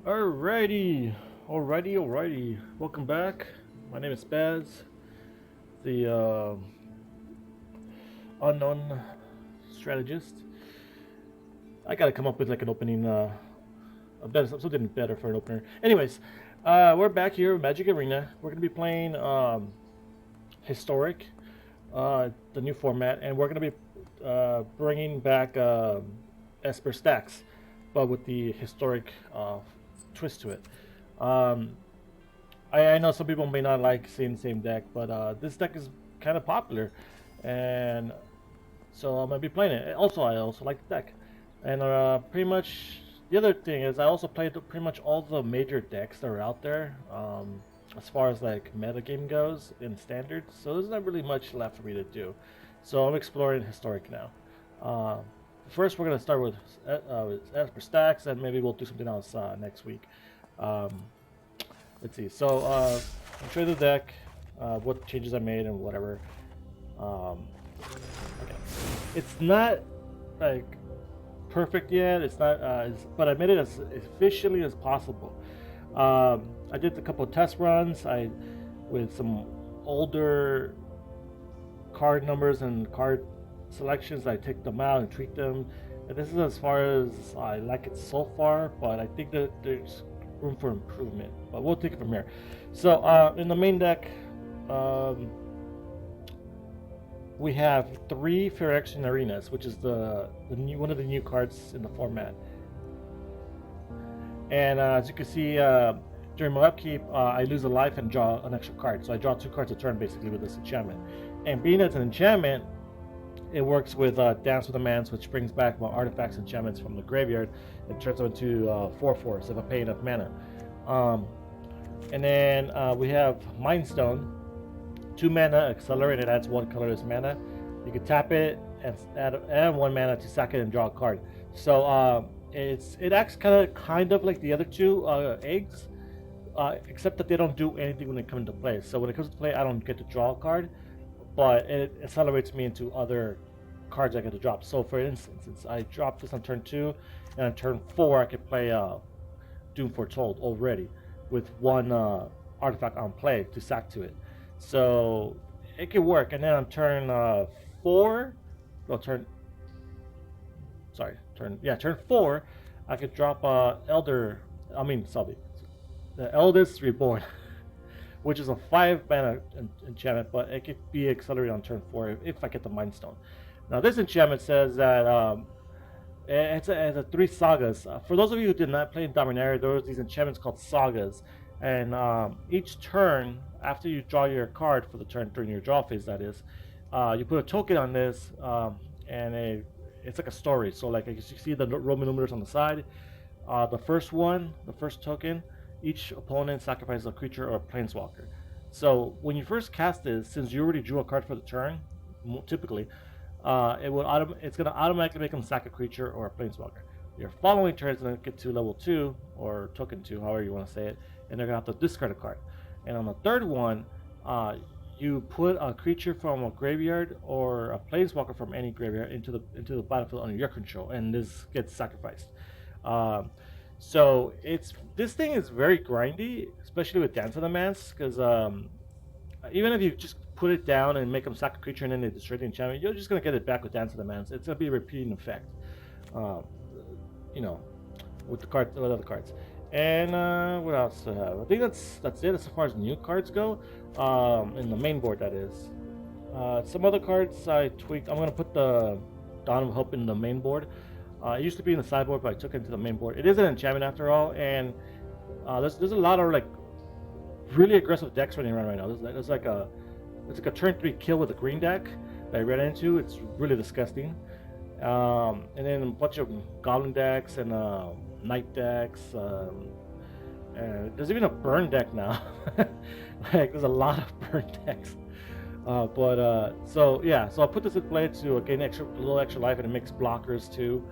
Alrighty. Welcome back. My name is Spaz, the unknown strategist. I gotta come up with like an opening, something better for an opener. Anyways, we're back here at Mtg Arena. We're gonna be playing historic, the new format, and we're gonna be bringing back Esper Stax, but with the historic twist to it. Um, I know some people may not like seeing the same deck, but this deck is kind of popular, and so I'm gonna be playing it. I also like the deck, and pretty much the other thing is I also played pretty much all the major decks that are out there, as far as like meta game goes in standard. So there's not really much left for me to do. So I'm exploring historic now. Uh, First, we're gonna start with Esper Stacks, and maybe we'll do something else next week. Um, let's see. So I'll show you the deck, what changes I made, and whatever. Um, okay. It's not like perfect yet. It's not, but I made it as efficiently as possible. I did a couple of test runs. With some older card numbers and card selections. I take them out and tweak them. And this is as far as I like it so far, but I think that there's room for improvement. But we'll take it from here. So in the main deck, we have 3 Phyrexian Arenas, which is the new one of the new cards in the format. And as you can see, during my upkeep, I lose a life and draw an extra card. So I draw 2 cards a turn basically with this enchantment. And being it's an enchantment, it works with Dance with the Mans, which brings back my artifacts and enchantments from the graveyard and turns them into 4/4s if I pay enough mana. And then we have Mind Stone, 2 mana, accelerate, it adds 1 colorless mana. You can tap it and add 1 mana to sack it and draw a card. So it acts kind of like the other 2 eggs, except that they don't do anything when they come into play. So when it comes to play, I don't get to draw a card, but it accelerates me into other cards I get to drop. So for instance, I drop this on turn 2, and on turn 4 I can play Doom Foretold already with 1 artifact on play to sack to it. So it can work. And then on turn 4, well, turn 4, I could drop the Eldest Reborn, which is a 5 mana enchantment, but it could be accelerated on turn 4 if I get the Mind Stone. Now this enchantment says that it's a 3 sagas. For those of you who did not play in Dominaria, there was these enchantments called sagas, and each turn after you draw your card for the turn during your draw phase, that is, you put a token on this, and it's like a story. So like you see the Roman numerals on the side. The first token, each opponent sacrifices a creature or a planeswalker. So when you first cast this, since you already drew a card for the turn, typically, it's going to automatically make them sack a creature or a planeswalker. Your following turn is going to get to level 2 or token 2, however you want to say it, and they're going to have to discard a card. And on the third one, you put a creature from a graveyard or a planeswalker from any graveyard into the battlefield under your control, and this gets sacrificed. So this thing is very grindy, especially with Dance of the Mans, because even if you just put it down and make them sack a creature and then they destroy the enchantment, you're just gonna get it back with Dance of the Mans. It's gonna be a repeating effect, with other cards. And what else do I have? I think that's it as far as new cards go. In the main board, that is. Some other cards I tweaked. I'm gonna put the Dawn of Hope in the main board. It used to be in the sideboard, but I took it into the main board. It is an enchantment after all, and there's a lot of like really aggressive decks running around right now. There's like a turn 3 kill with a green deck that I ran into. It's really disgusting. And then a bunch of goblin decks and knight decks. And there's even a burn deck now. Like there's a lot of burn decks. So I'll put this in play to gain a little extra life, and it makes blockers too.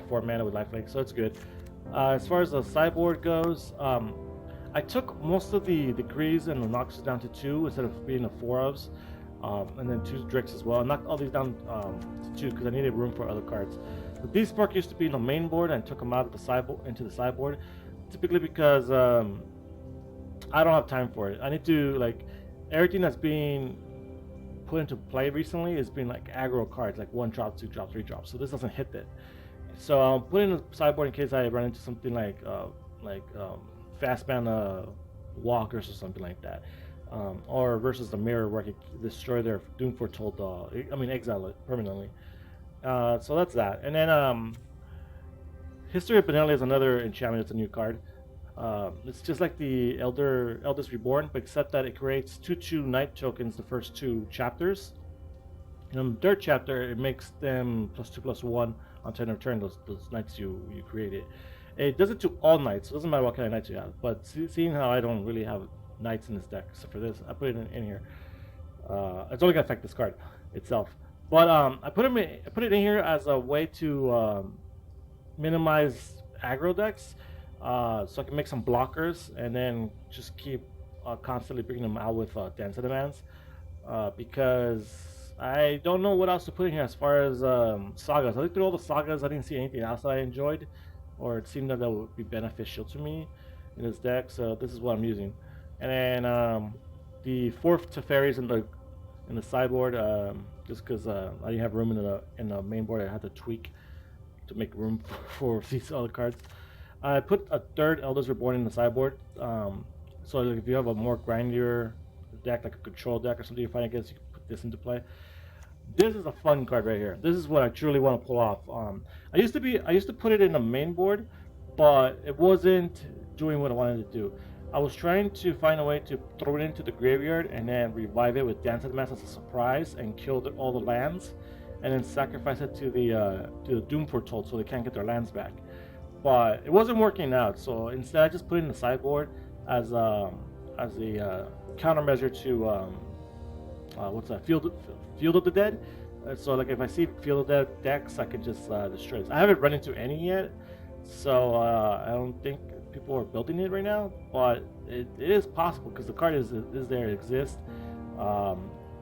4 mana with lifelink, so it's good. As far as the sideboard goes, I took most of the degrees and the Noxus down to 2 instead of being the 4 ofs, and then 2 Drakes as well. I knocked all these down to 2 because I needed room for other cards. The Beast Spark used to be in the main board, and I took them out of the sideboard into the sideboard. typically because I don't have time for it. I need to like everything that's being put into play recently is being like aggro cards, like 1 drop, 2 drop, 3 drops. So this doesn't hit that. So I'm putting a sideboard in case I run into something like fast mana walkers or something like that, or versus the mirror where I can destroy their Doom Foretold. I mean exile it permanently. So that's that. And then History of Benelli is another enchantment. It's a new card. It's just like the Eldest Reborn, but except that it creates 2/2 night tokens the first 2 chapters. In the third chapter, it makes them +2/+1 on turn of turn. Those knights you created. It does it to all knights. So it doesn't matter what kind of knights you have. But seeing how I don't really have knights in this deck, except for this, I put it in here. It's only gonna affect this card itself. But I put it in here as a way to minimize aggro decks, so I can make some blockers and then just keep constantly bringing them out with Dance of Demands, because I don't know what else to put in here as far as sagas. I looked through all the sagas. I didn't see anything else that I enjoyed, or it seemed that would be beneficial to me in this deck. So this is what I'm using. And then the 4th Teferis in the sideboard, just because I didn't have room in the main board. I had to tweak to make room for these other cards. I put a 3rd Elders Reborn in the sideboard. So like if you have a more grindier deck, like a control deck or something you fight against, you can put this into play. This is a fun card right here. This is what I truly want to pull off. I used to put it in the main board, but it wasn't doing what I wanted to do. I was trying to find a way to throw it into the graveyard and then revive it with Dance of the Mass as a surprise and kill all the lands, and then sacrifice it to the Doom Foretold so they can't get their lands back. But it wasn't working out, so instead I just put it in the sideboard as a countermeasure to what's that? Field of the Dead. So like if I see Field of the Dead decks, I can just destroy it. I haven't run into any yet, so I don't think people are building it right now. But it is possible because the card is there, it exists.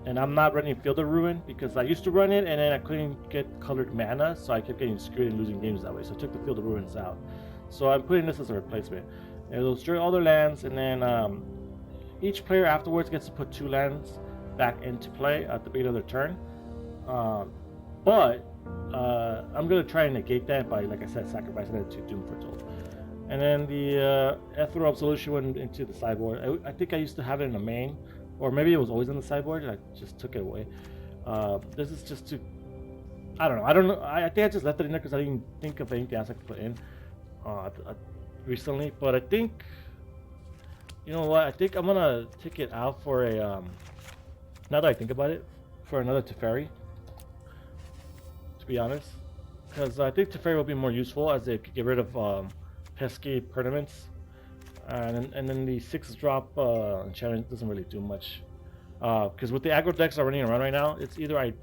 And I'm not running Field of Ruin because I used to run it and then I couldn't get colored mana, so I kept getting screwed and losing games that way. So I took the Field of Ruins out. So I'm putting this as a replacement. It'll destroy all their lands, and then each player afterwards gets to put 2 lands back into play at the beginning of their turn. But I'm going to try and negate that by, like I said, sacrificing it to Doom Foretold. And then the Ethereal Absolution went into the sideboard. I think I used to have it in the main, or maybe it was always in the sideboard and I just took it away. This is just to, I don't know. I think I just left it in there because I didn't think of anything else I could put in recently. But I think, you know what? I think I'm gonna take it out for a. Now that I think about it, for another Teferi. To be honest, because I think Teferi will be more useful as they could get rid of pesky permanents. And then the 6-drop enchantment doesn't really do much, because with the aggro decks that are running around right now, it's either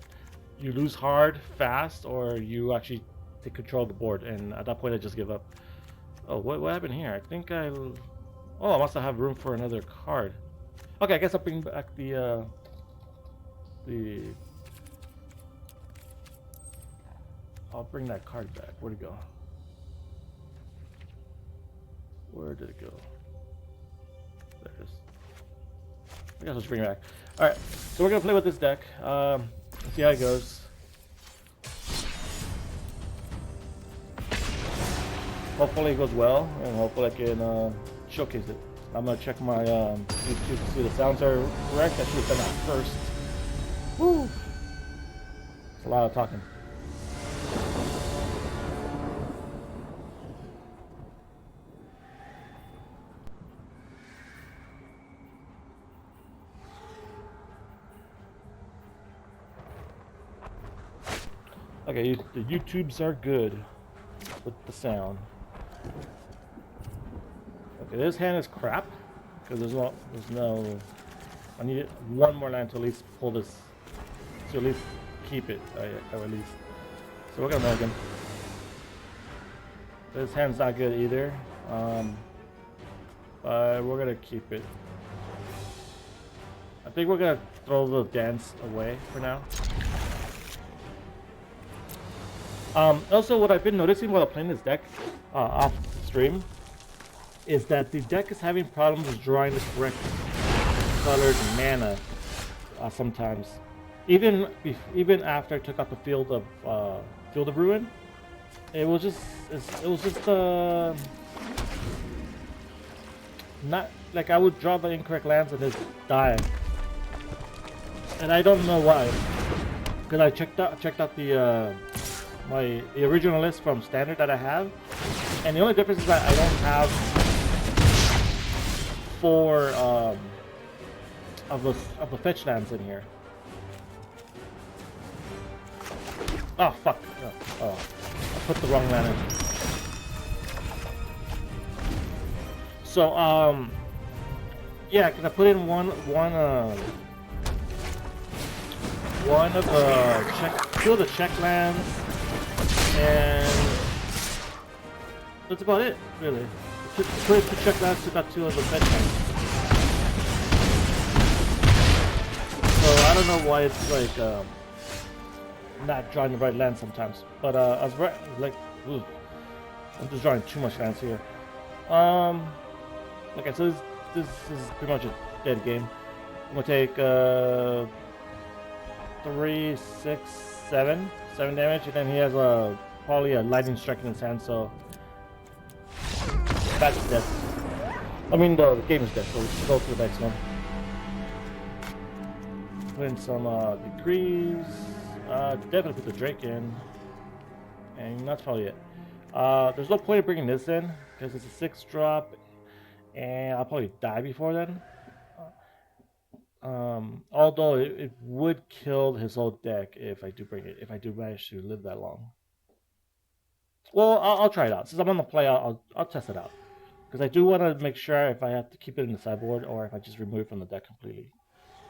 you lose hard fast or you actually take control of the board, and at that point I just give up. Oh, what happened here? I think I must have room for another card. Okay, I guess I'll bring back I'll bring that card back. Where'd it go? Where did it go? There it is. I guess let's bring it back. Alright, so we're going to play with this deck. Let's see how it goes. Hopefully it goes well, and hopefully I can showcase it. I'm going to check my YouTube to see the sounds are correct. I should have done that first. Woo! It's a lot of talking. Okay, the YouTubes are good with the sound. Okay, this hand is crap because there's no. I need one more land to at least pull this, to at least keep it, at least. So we're gonna mulligan. This hand's not good either, but we're gonna keep it. I think we're gonna throw the dance away for now. Also, what I've been noticing while playing this deck off stream is that the deck is having problems drawing the correct colored mana sometimes. Even after I took out the Field of Ruin, it was just not like I would draw the incorrect lands and just die, and I don't know why. Because I checked out the the original list from Standard that I have, and the only difference is that I don't have 4 of the fetch lands in here. Oh fuck! Oh, I put the wrong land in. So yeah, cause I put in one of the 2 of the check lands, and that's about it, really. Put in 2 check lands, took out 2 of the fetch lands. So I don't know why it's like not drawing the right land sometimes. But I was right, like, ooh, I'm just drawing too much lands here. Okay, so this is pretty much a dead game. I'm gonna take 3, 6, 7 damage, and then he has probably a lightning strike in his hand, so that's dead. I mean, the game is dead, so let's go to the next one. Put in some degrees. Definitely put the Drake in, and that's probably it. There's no point in bringing this in because it's a 6-drop, and I'll probably die before then. Although it would kill his whole deck if I do bring it, if I do manage to live that long. Well, I'll try it out. Since I'm on the play, I'll test it out. Because I do want to make sure if I have to keep it in the sideboard or if I just remove it from the deck completely.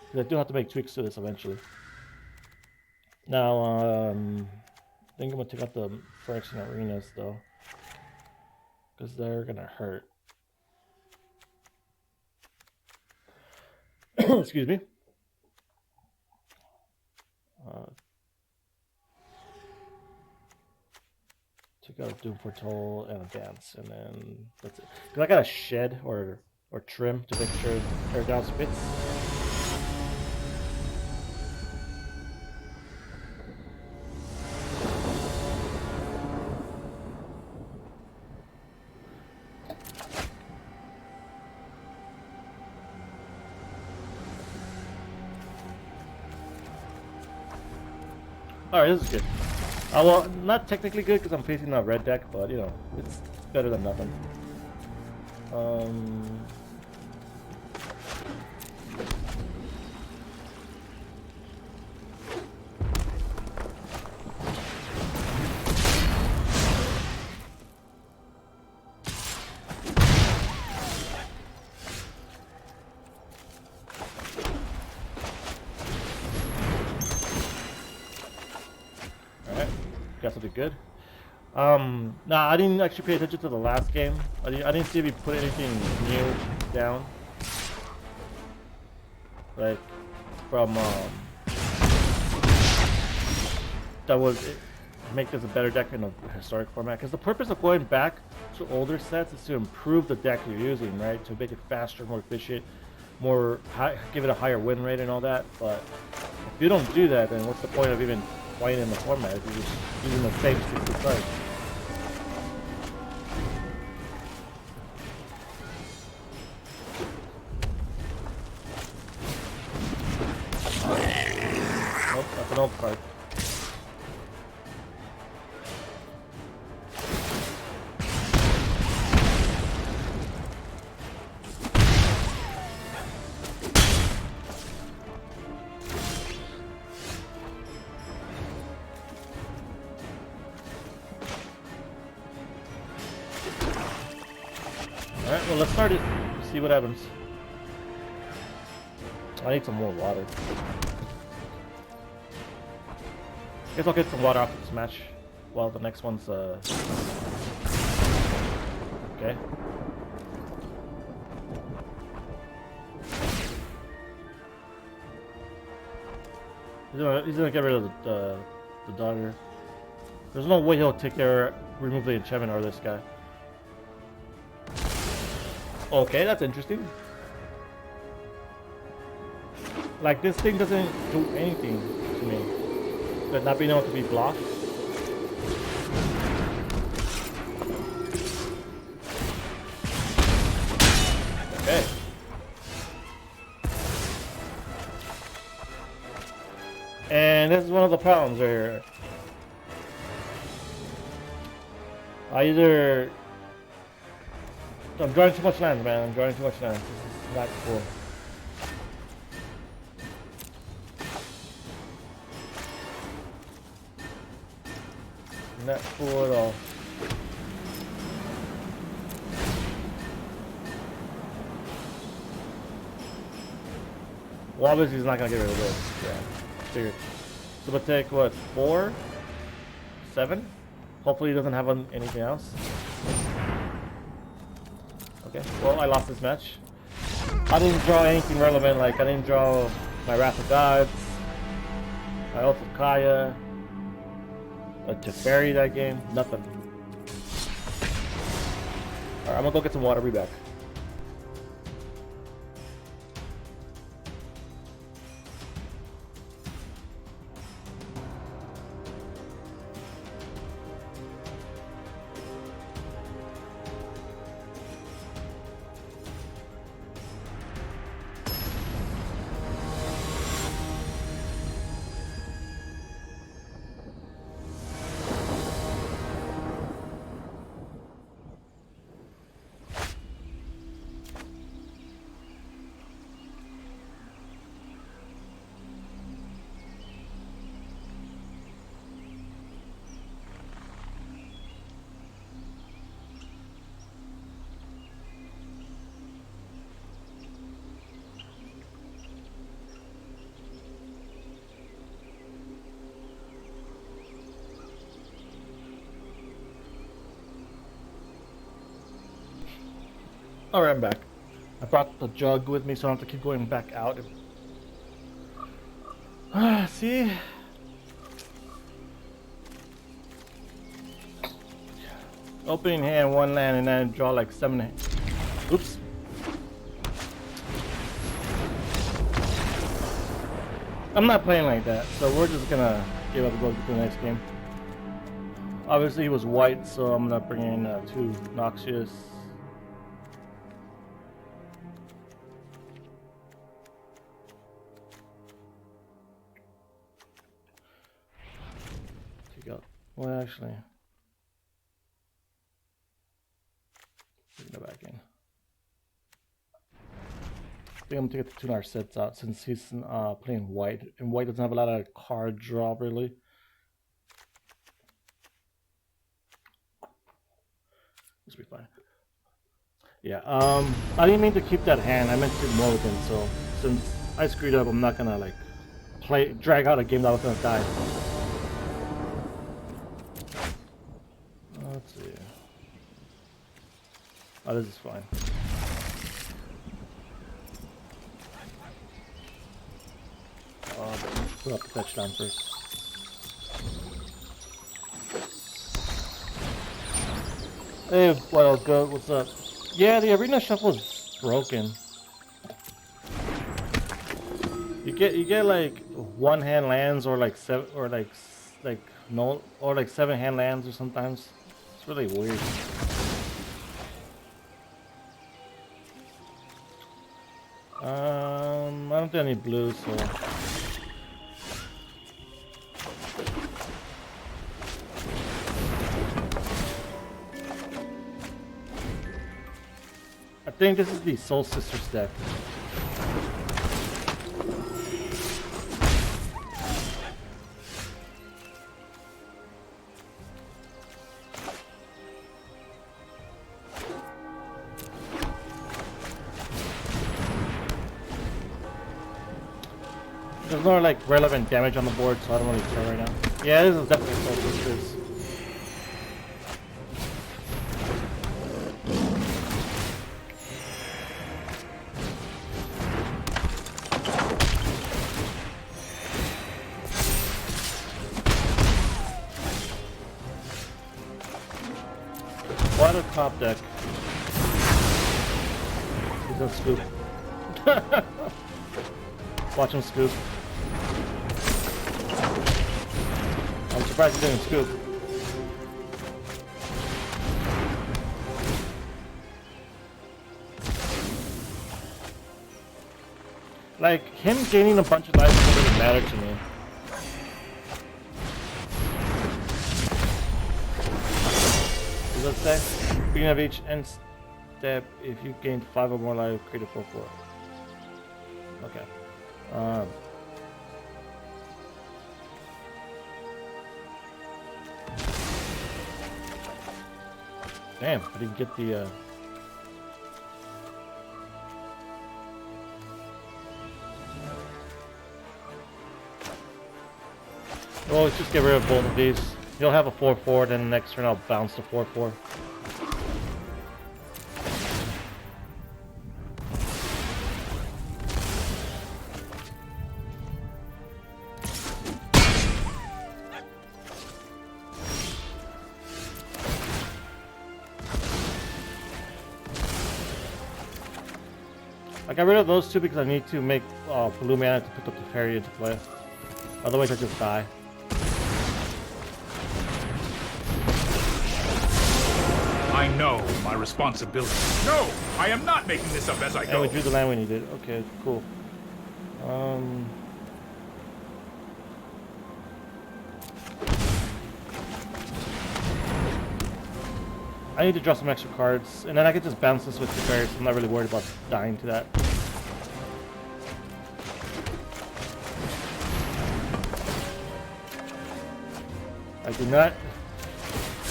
Because I do have to make tweaks to this eventually. Now, I think I'm going to take out the Mtg Arenas though. Because they're going to hurt. Excuse me. Take out a Doom Foretold and a Dance, and then that's it. Because I got a shed or trim to make sure air down spits. Alright, this is good. Well, not technically good because I'm facing a red deck, but you know, it's better than nothing. Guess I'll do good. Nah, I didn't actually pay attention to the last game. I didn't see if he put anything new down. Like, from, that would make this a better deck in a historic format. Because the purpose of going back to older sets is to improve the deck you're using, right? To make it faster, more efficient, give it a higher win rate and all that. But if you don't do that, then what's the point of even playing in the format if you're just using the same 60 cards? Nope, that's an old card. Alright, well let's start it. See what happens. I need some more water. Guess I'll get some water after this match while the next one's okay. He's gonna get rid of the daughter. There's no way he'll remove the enchantment or this guy. Okay, that's interesting. Like, this thing doesn't do anything to me. But not being able to be blocked. Okay. And this is one of the problems right here. I'm drawing too much land, man. I'm drawing too much land. This is not cool. Not cool at all. Well, obviously he's not gonna get rid of this. Yeah, figured. So we'll take what, 4, 7? Hopefully he doesn't have anything else. Okay, well, I lost this match. I didn't draw anything relevant, like I didn't draw my Wrath of Gods, my Oath of Kaya, a Teferi that game, nothing. Alright, I'm gonna go get some water, be back. Alright, I'm back. I brought the jug with me so I don't have to keep going back out. See? Opening hand, 1 land, and then draw like 7. Oops. I'm not playing like that, so we're just gonna give up and go to the next game. Obviously he was white, so I'm gonna bring in 2 Noxious. Well, actually, go back in. I think I'm gonna get the 2 Narcets out since he's playing white, and white doesn't have a lot of card draw really. This will be fine. Yeah, I didn't mean to keep that hand. I meant to mulligan. So since I screwed up, I'm not gonna like drag out a game that was gonna die. Let's see. Oh, this is fine. Put up the touchdown first. Hey, Wild Goat, what's up? Yeah, the arena shuffle is broken. You get like 1 hand lands or like 7 or like no or like 7 hand lands or sometimes. It's really weird. I don't do any blue, so I think this is the Soul Sisters deck. There's no like relevant damage on the board, so I don't really care right now. Yeah, this is definitely Soul Sisters. What a top deck. gonna scoop. Watch him scoop. I'm surprised he didn't scoop. Like, him gaining a bunch of life doesn't really matter to me. Let's say, beginning of each end step, if you gain 5 or more life, create a 4/4. Okay. Damn, I didn't get the well, let's just get rid of both of these. You'll have a 4/4, then the next turn I'll bounce to 4/4. I got rid of those two because I need to make blue mana to pick up the fairy into play. Otherwise I just die. I know my responsibility. No, I am not making this up as I go. And we drew the land we needed. Okay, cool. I need to draw some extra cards, and then I can just bounce this with the fairies. I'm not really worried about dying to that. I do not.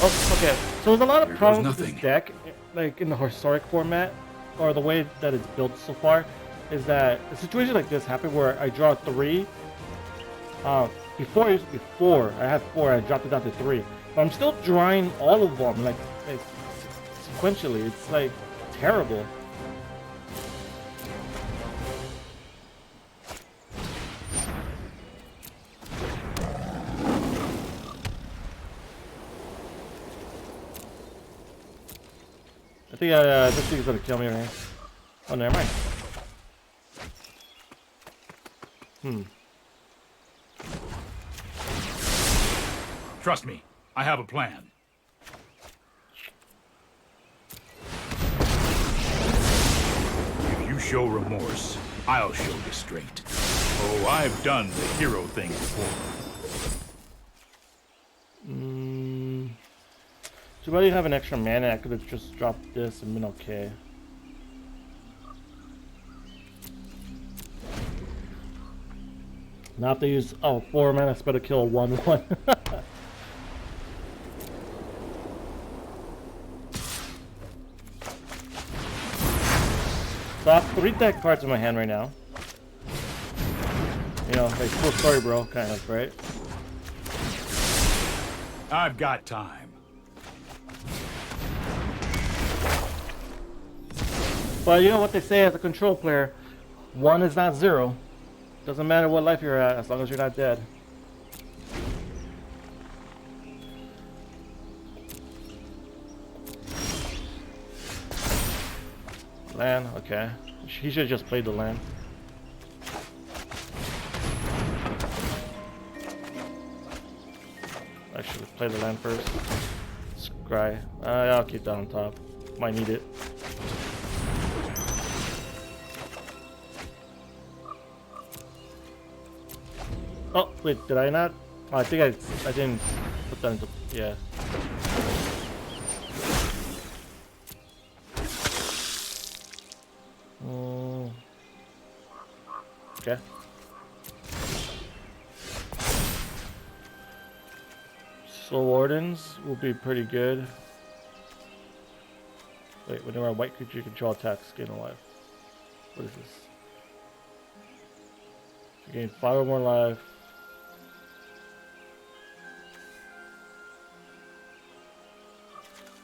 Oh, okay. So there's a lot of problems with this deck, like in the historic format, or the way that it's built so far, is that a situation like this happened where I draw 3. Before I had 4, I dropped it down to 3. But I'm still drawing all of them, like sequentially. It's like terrible. I think this thing's gonna kill me right here. Oh, never mind. Trust me, I have a plan. If you show remorse, I'll show restraint. Oh, I've done the hero thing before. Too bad you have an extra mana. I could have just dropped this and been okay. Now I have to use 4 mana spell to kill a 1/1. So I have 3 deck cards in my hand right now. You know, like full story, bro, kind of, right? I've got time. But you know what they say as a control player, 1 is not 0. Doesn't matter what life you're at, as long as you're not dead. Land, okay. He should have just played the land. Actually, play the land first. Scry. I'll keep that on top. Might need it. Oh, wait, did I not? Oh, I think I didn't put that into, yeah. Okay. Soul Wardens will be pretty good. Wait, whenever a white creature control attacks, gain a life. What is this? You gain 5 or more life.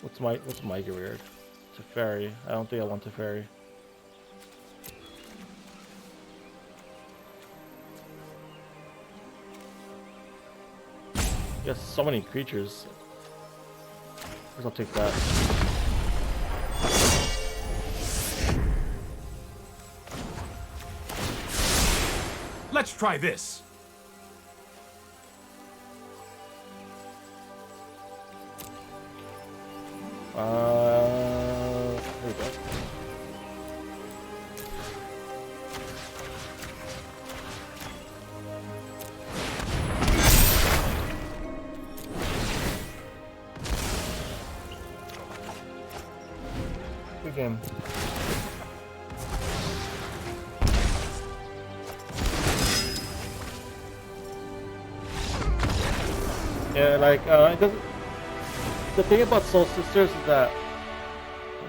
What's my weird? Teferi. I don't think I want Teferi. Yes, so many creatures. I guess I'll take that. Let's try this. Here we go. Good game. Yeah, like it doesn't. The thing about Soul Sisters is that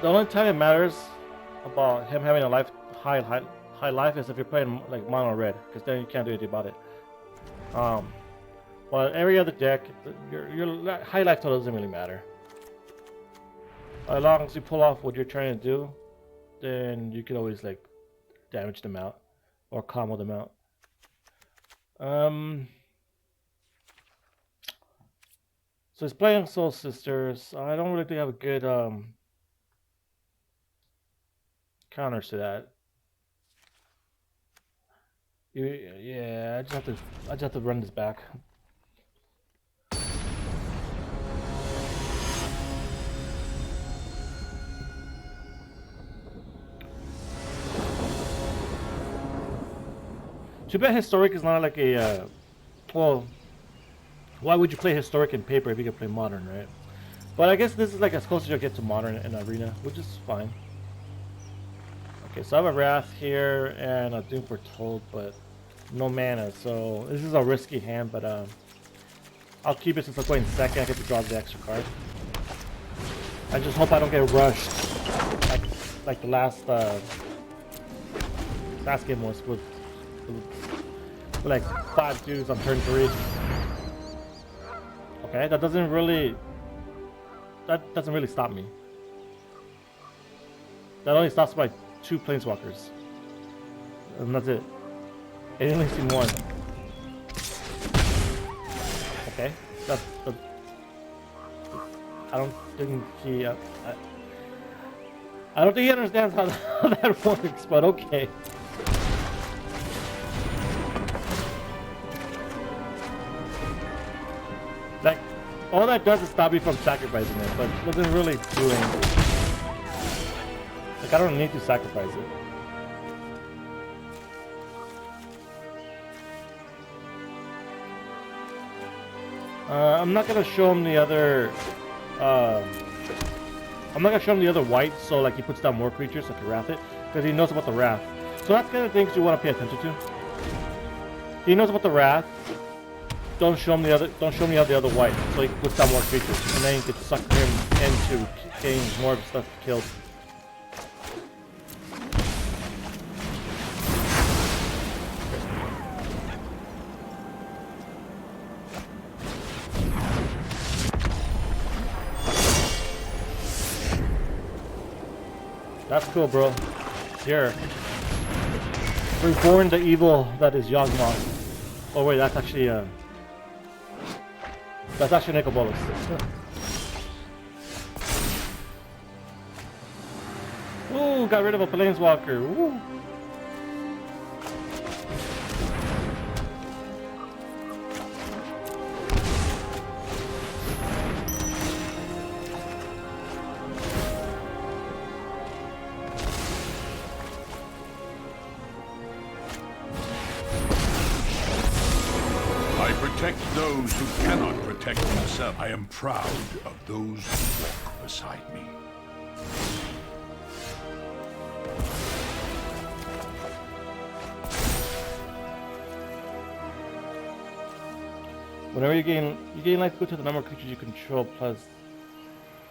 the only time it matters about him having a high life is if you're playing like mono red, because then you can't do anything about it. But every other deck, your high life total doesn't really matter. As long as you pull off what you're trying to do, then you can always like damage them out or combo them out. So he's playing Soul Sisters. I don't really think I have a good counters to that. Yeah, I just have to run this back. Too bad Historic is not like a well. Why would you play Historic in paper if you could play Modern, right? But I guess this is like as close as you'll get to Modern in Arena, which is fine. Okay, so I have a Wrath here and a Doom Foretold, but no mana, so this is a risky hand, but I'll keep it since I'm going second. I get to draw the extra card. I just hope I don't get rushed like the last game was with like 5 dudes on turn 3. Okay, that doesn't really stop me. That only stops by 2 planeswalkers. And that's it. I only seen 1. Okay, that's I don't think he I don't think he understands how that works, but okay. Like, all that does is stop me from sacrificing it, but it doesn't really do anything. Like, I don't need to sacrifice it. I'm not gonna show him the other. I'm not gonna show him the other white, so like he puts down more creatures, like a Wrath it, because he knows about the Wrath. So that's kind of things you want to pay attention to. He knows about the Wrath. Don't show him the other. Don't show me the other white, so he puts down more creatures, and then you can suck him into getting more of the stuff killed. That's cool, bro. Here. Reborn the evil that is Yawgmoth. Oh wait, that's actually Nicobolus. Ooh, got rid of a planeswalker. Ooh. Protect those who cannot protect themselves. I am proud of those who walk beside me. Whenever you gain life equal to the number of creatures you control plus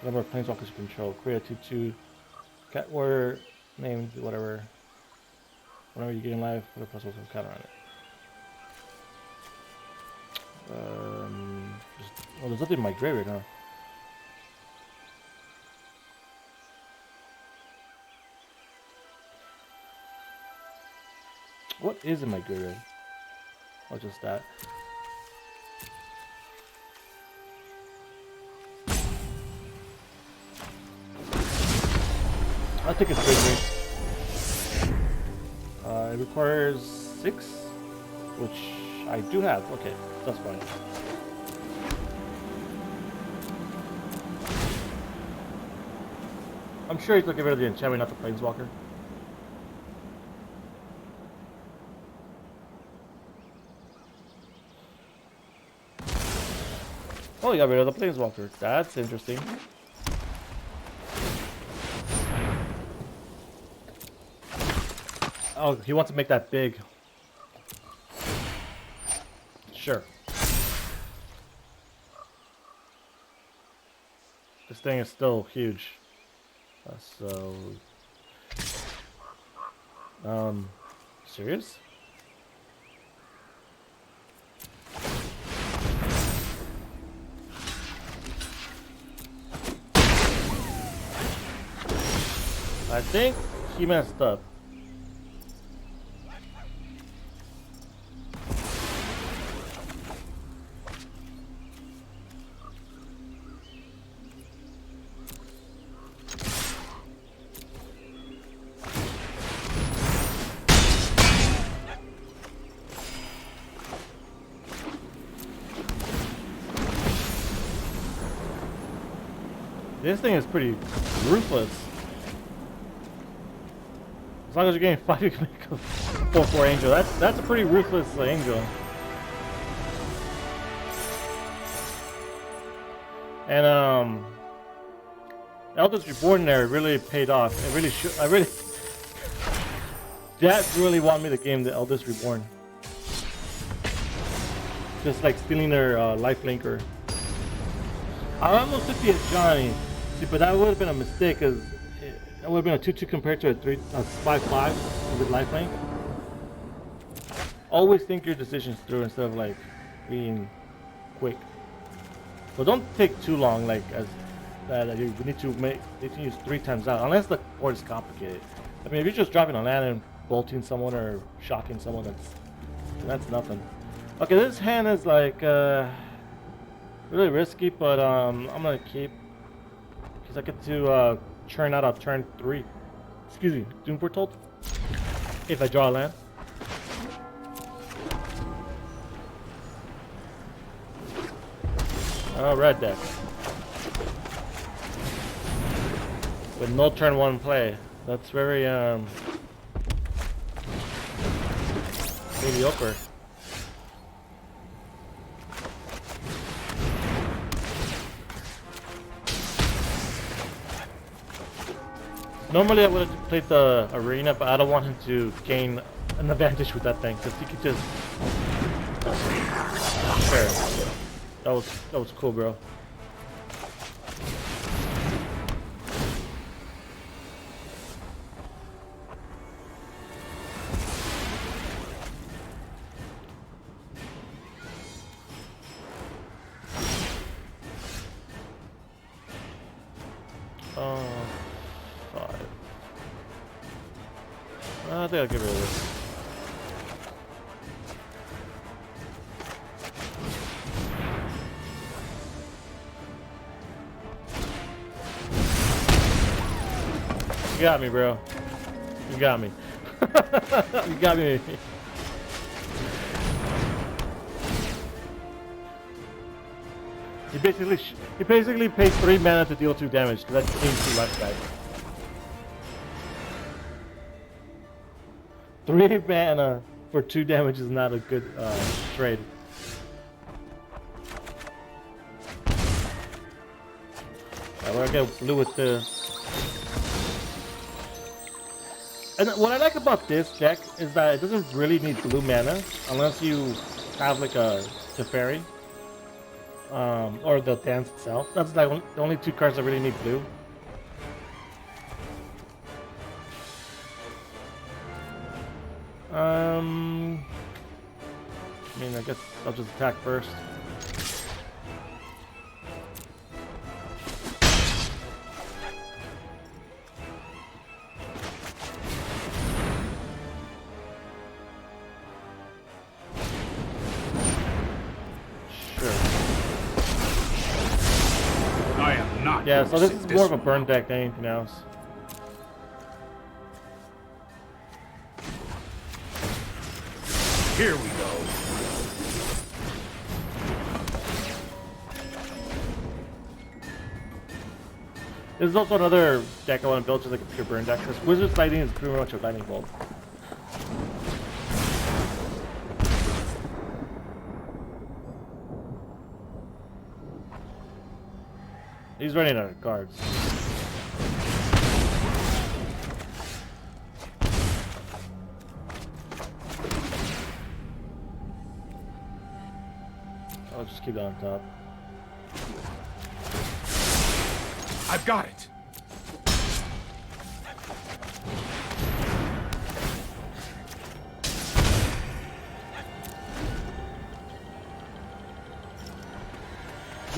the number of planeswalkers you control. Create a 2/2 cat warrior named whatever. Whenever you gain life, put a plus 1 counter on it. Well, there's nothing in my graveyard now. What is in my graveyard? Oh, just that. I'll take a straight grade. It requires 6. which I do have. Okay, that's fine. I'm sure he's looking rid of the enchantment, not the planeswalker. Oh, he got rid of the planeswalker. That's interesting. Oh, he wants to make that big. Sure. This thing is still huge. Serious? I think he messed up. This thing is pretty ruthless. As long as you're getting 5, you can make a 4/4 angel. That's a pretty ruthless angel. And Eldritch Reborn there really paid off. It really should. That really won me the game. The Eldritch Reborn. Just like stealing their lifelinker. I almost took the Johnny. See, but that would have been a mistake, because it would have been a 2/2 compared to a 5/5 with lifelink. Always think your decisions through instead of like being quick. But don't take too long, like as that you need to use 3 times out, unless the board is complicated. I mean, if you're just dropping on land and bolting someone or shocking someone, that's nothing. Okay, this hand is like really risky, but I'm gonna keep, because I get to churn out on turn 3. Excuse me, Doom Foretold. If I draw a land. Oh, red deck. With no turn 1 play. That's very mediocre. Normally I would have played the arena, but I don't want him to gain an advantage with that thing, because he could just... Sure. That was cool, bro. I think I'll get rid of this. You got me, bro. You got me. You got me. He basically pays 3 mana to deal 2 damage, because that's game 2 left side. 3 mana for 2 damage is not a good trade. Alright, we're gonna go blue with this. And what I like about this deck is that it doesn't really need blue mana unless you have like a Teferi or the dance itself. That's like the only 2 cards that really need blue. I mean, I guess I'll just attack first. Sure. I am not. Yeah, so this is more of a burn deck than anything else. Here we go. There's also another deck I want to build, just like a pure burn deck. Because Wizard's Lightning is pretty much a lightning bolt. He's running out of cards. I'll just keep that on top. I've got it.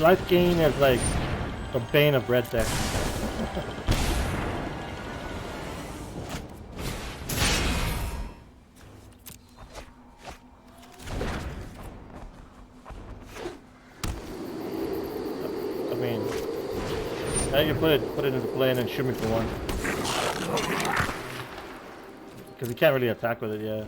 Life gain is like the bane of red deck. I mean, now you can put it into play and then shoot me for one. Because he can't really attack with it, yeah.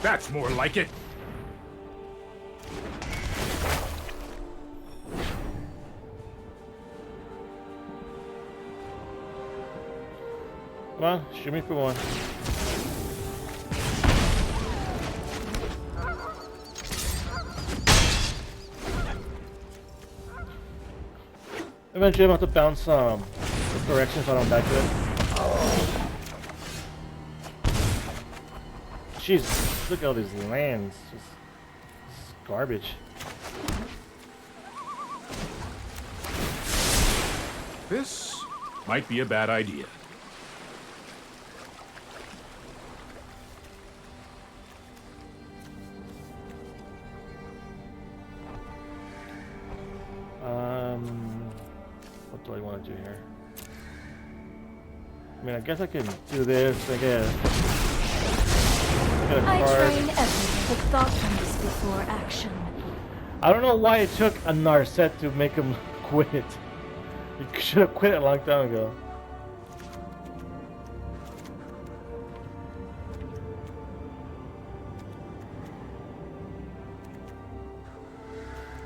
That's more like it. Come on, shoot me for one. Eventually I'm about to bounce the corrections so I don't die to it. Jeez, look at all these lands. Just this is garbage. This might be a bad idea. What do I want to do here? I mean, I guess I can do this, I guess. I train everything with thought comes before action. I don't know why it took a Narset to make him quit. He should have quit a long time ago.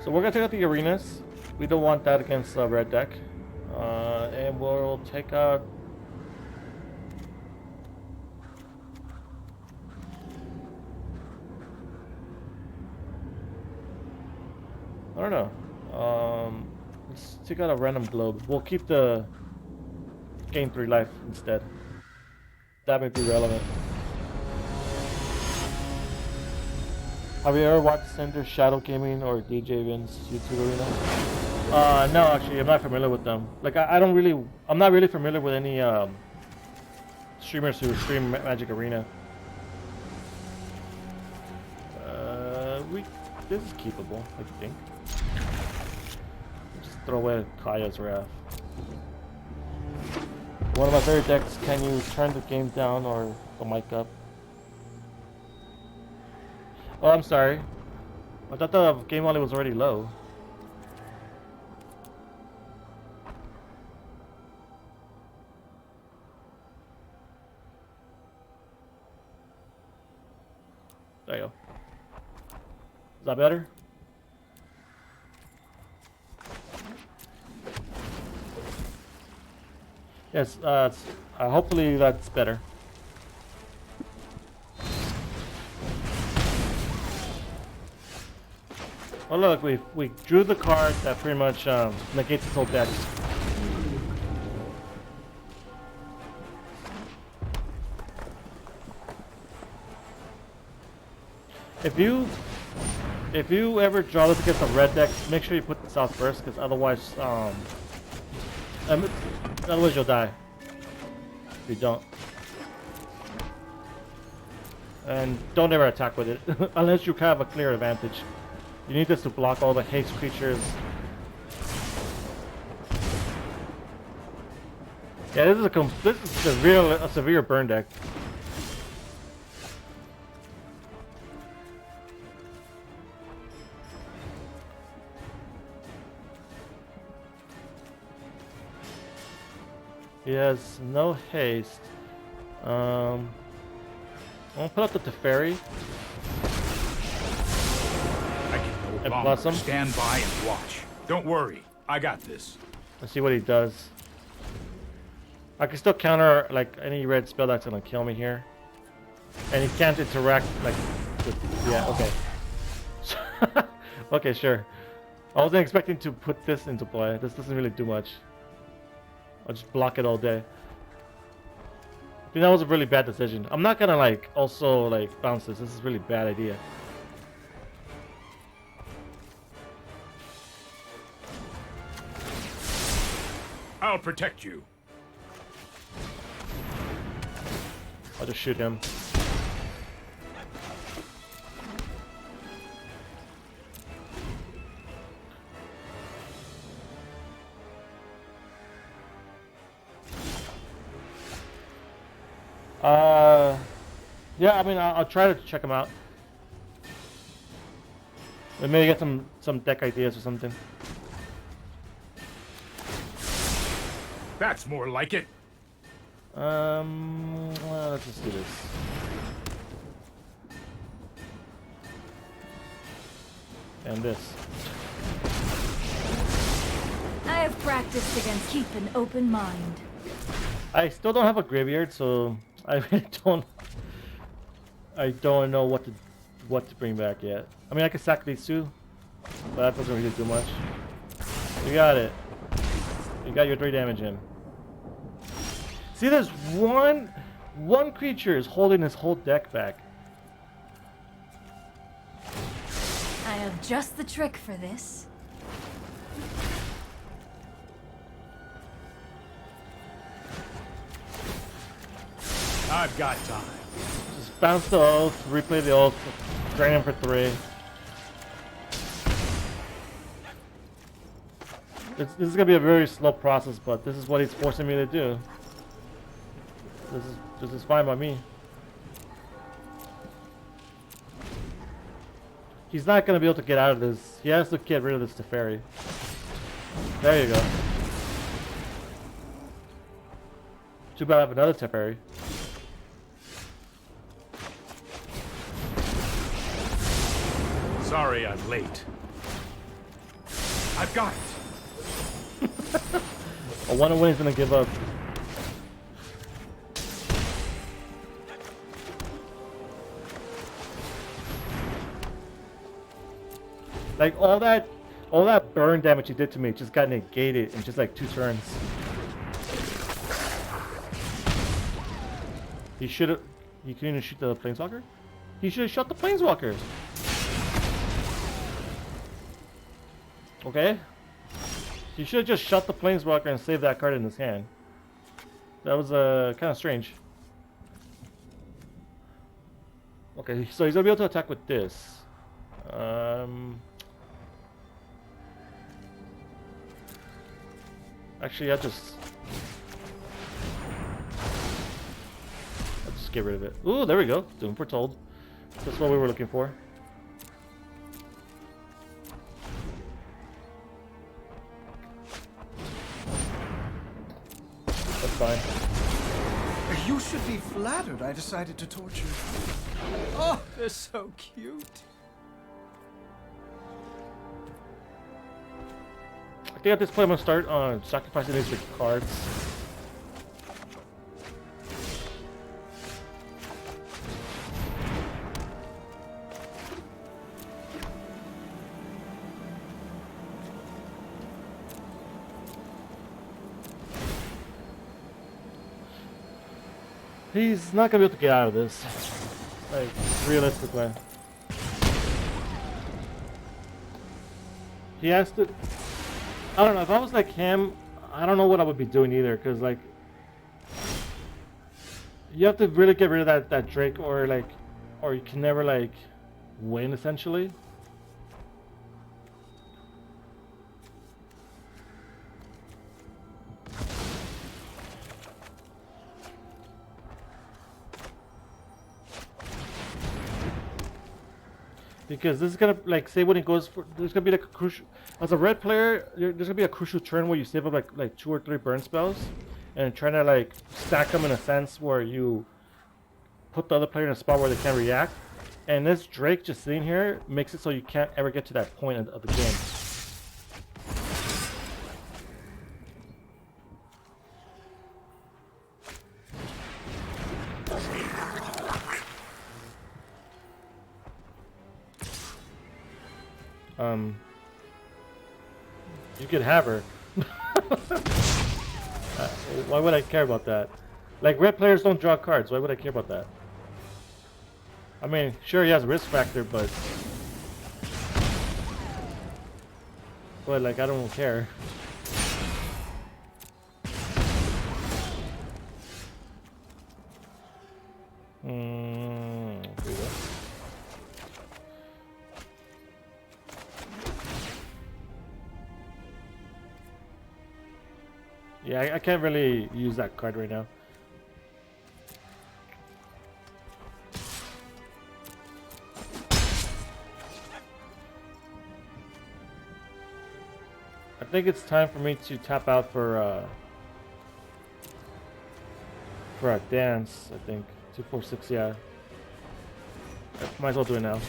So we're gonna take out the arenas. We don't want that against the red deck. And we'll take out... I don't know. Let's take out a random globe. We'll keep the gain 3 life instead. That may be relevant. Have you ever watched Cinder, Shadow Gaming, or DJ Vin's YouTube arena? No, actually, I'm not familiar with them. Like, I'm not really familiar with any streamers who stream Magic Arena. This is keepable, I think. Just throw away Kaya's Wrath. One of my favorite decks, can you turn the game down or the mic up? Oh, I'm sorry. I thought the game volume was already low. There you go. Is that better? Yes, hopefully that's better. Oh look, we drew the card that pretty much negates the whole deck. If you ever draw this against a red deck, make sure you put this out first, because otherwise you'll die. If you don't. And don't ever attack with it, unless you have a clear advantage. You need this to block all the haste creatures. Yeah, this is a severe burn deck. He has no haste. I'll put up the Teferi. I can no And longer Blossom? stand by and watch. Don't worry, I got this. Let's see what he does. I can still counter like any red spell that's gonna kill me here. And he can't interact like with, yeah, okay. Okay, sure. I wasn't expecting to put this into play. This doesn't really do much. I'll just block it all day. I think that was a really bad decision. I'm not gonna like also like bounce this. This is a really bad idea. I'll protect you. I'll just shoot him. Yeah, I mean, I'll try to check him out. And maybe get some deck ideas or something. That's more like it. Well, let's just do this. And this. I have practiced against keep an open mind. I still don't have a graveyard, so I really don't. I don't know what to bring back yet. I mean, I can sack these two, but that doesn't really do much. You got it. You got your 3 damage in. See, there's one creature is holding his whole deck back. I have just the trick for this. I've got time. Just bounce the oath, replay the oath, drain him for 3. This is gonna be a very slow process, but this is what he's forcing me to do. This is fine by me. He's not gonna be able to get out of this. He has to get rid of this Teferi. There you go. Too bad I have another Teferi. Sorry I'm late. I've got it. I wonder when he's gonna give up. Like all that burn damage he did to me just got negated in just like 2 turns. He couldn't even shoot the planeswalker? He should have shot the planeswalkers. Okay. He should have just shot the planeswalker and saved that card in his hand. That was kind of strange. Okay, so he's gonna be able to attack with this. Actually, I'll just get rid of it. Ooh, there we go. Doom Foretold. That's what we were looking for. That's fine. You should be flattered I decided to torture you. Oh, they're so cute. I think at this point I'm gonna start on sacrificing these with cards. He's not gonna be able to get out of this. Like, realistically. He has to... I don't know, if I was like him, I don't know what I would be doing either, because like... You have to really get rid of that Drake, or like... Or you can never like... win, essentially. Because this is gonna, like, say when it goes for, there's gonna be like a crucial, as a red player, there's gonna be a crucial turn where you save up like 2 or 3 burn spells, and trying to like stack them in a sense where you put the other player in a spot where they can't react. And this Drake just sitting here makes it so you can't ever get to that point of the game. You could have her. Why would I care about that? Like, red players don't draw cards. Why would I care about that? I mean, sure, he has a risk factor, but like, I don't care. Yeah, I can't really use that card right now. I think it's time for me to tap out for a dance. I think 246. Yeah, might as well do it now.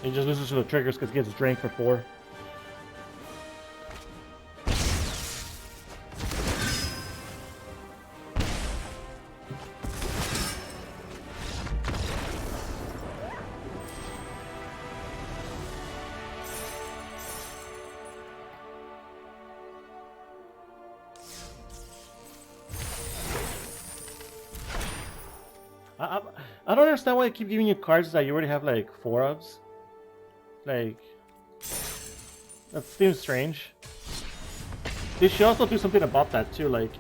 He just loses to the triggers because he gets drained for 4. I don't understand why they keep giving you cards that you already have like 4 of. Like, that seems strange. They should also do something about that too. Like,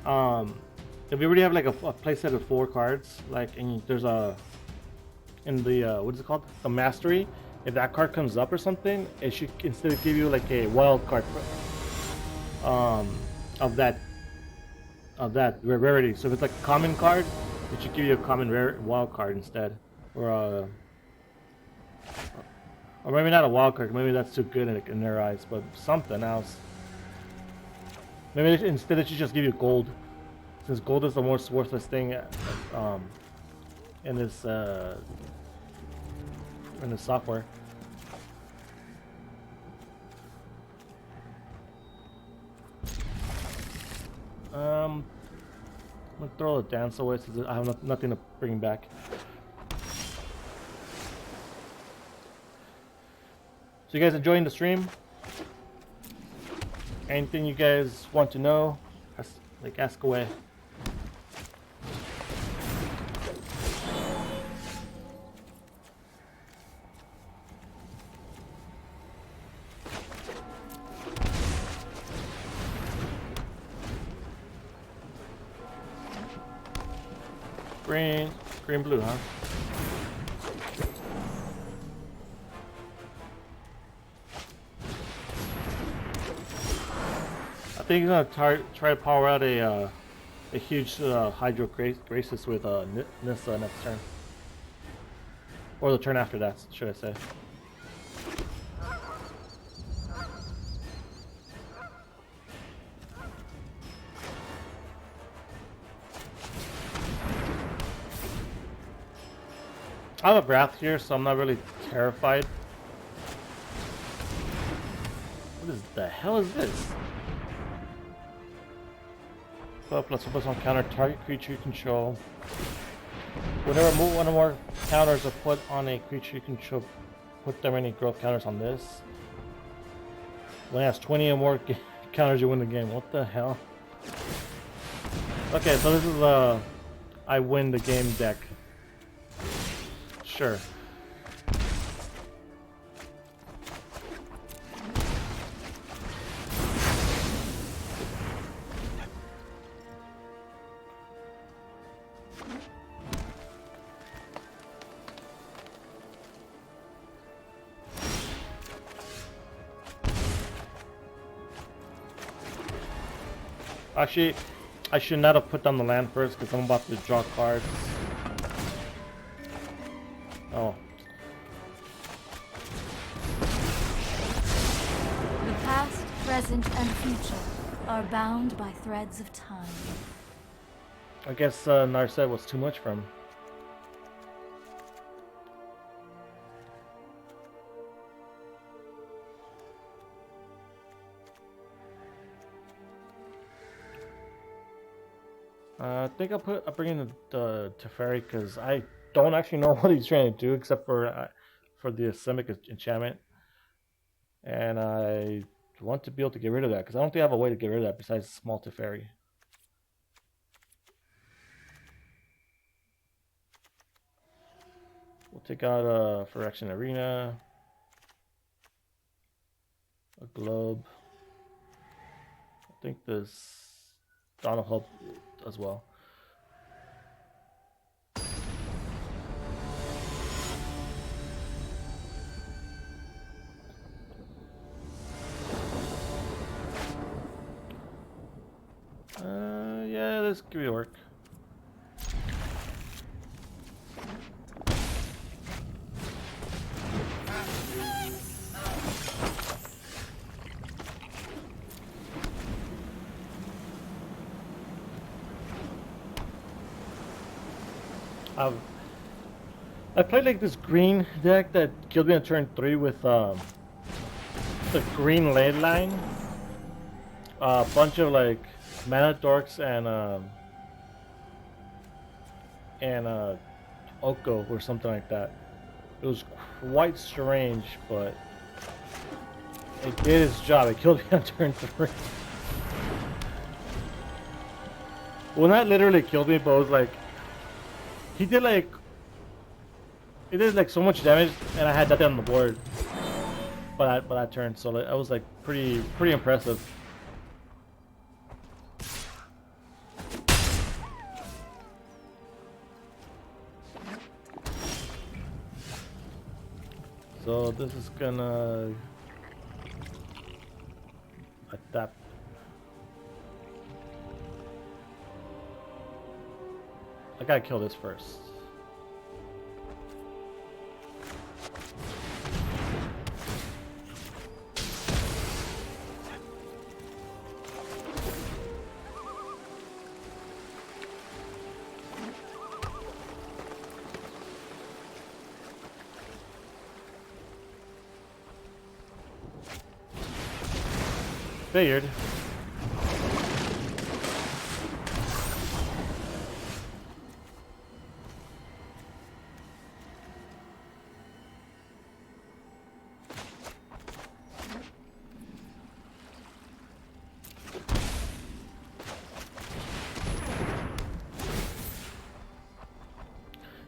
if you already have like a playset of 4 cards, like, and there's a in the what is it called, the mastery. If that card comes up or something, it should instead give you like a wild card of that rarity. So if it's like a common card, it should give you a common rare wild card instead, or maybe not a wild card. Maybe that's too good in their eyes, but something else. Maybe instead it should just give you gold, since gold is the most worthless thing in this software. I'm gonna throw the dance away since I have nothing to bring back. So you guys enjoying the stream? Anything you guys want to know? Ask away. Green, blue, huh? I think he's gonna try to power out a huge Hydro Graces with Nissa next turn, or the turn after that, should I say? I have a Wrath here, so I'm not really terrified. What the hell is this? +1 on counter target creature you control. Whenever one or more counters are put on a creature you control, put them any growth counters on this. When it has 20 or more counters, you win the game. What the hell? Okay, so this is I win the game deck. Sure. Actually, I should not have put down the land first because I'm about to draw cards. Oh. The past, present, and future are bound by threads of time. I guess Narset was too much for him. I think I'll bring in the Teferi because I don't actually know what he's trying to do except for the Simic enchantment, and I want to be able to get rid of that because I don't think I have a way to get rid of that besides small Teferi. We'll take out for Action Arena, a globe. I think this Donald help as well. Yeah, this could be work. I played like this green deck that killed me on turn 3 with the green ley line, a bunch of like mana dorks and Oko or something like that. It was quite strange, but it did its job. It killed me on turn 3. Well, not literally killed me, but it was like he did like so much damage, and I had nothing on the board. But that turn, so I was like pretty impressive. So this is gonna adapt. I gotta kill this first. Figured.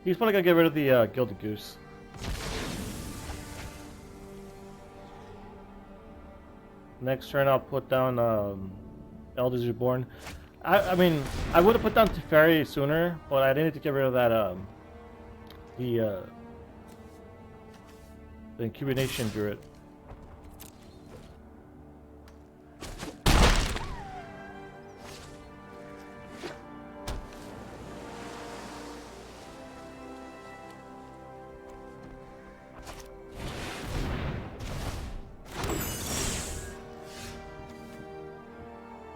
He's probably gonna get rid of the Gilded Goose. Next turn, I'll put down Elders Reborn. I mean, I would have put down Teferi sooner, but I needed to get rid of that the Incubation Druid.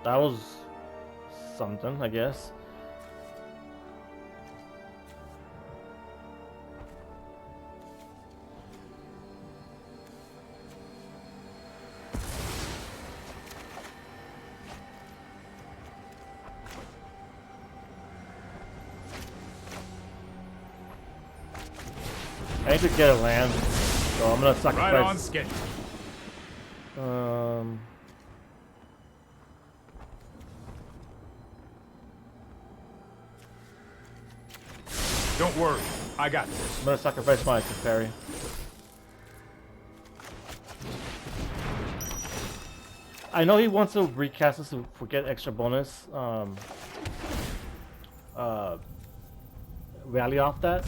That was something, I guess. I need to get a land, so I'm gonna sacrifice. Right on schedule. Don't worry, I got this. I'm gonna sacrifice my Teferi. I know he wants to recast this to get extra bonus value off that.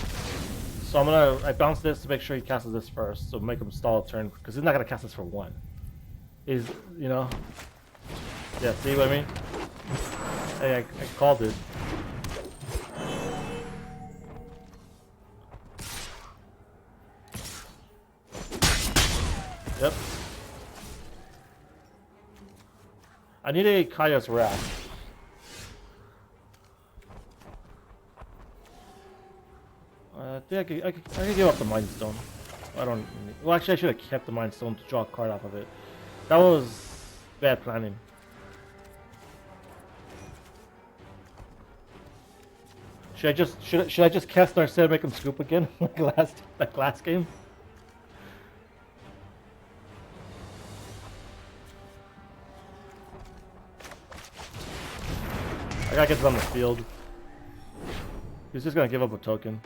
So I bounce this to make sure he casts this first, so make him stall a turn because he's not gonna cast this for 1. He's, you know, yeah. See what I mean? Hey, I called it. Yep. I need a Kaya's Wrath. I think I could give up the Mind Stone. I don't. Well, actually, I should have kept the Mind Stone to draw a card off of it. That was bad planning. Should I just cast Narset and make him scoop again like last game? I gotta get this on the field. He's just gonna give up a token.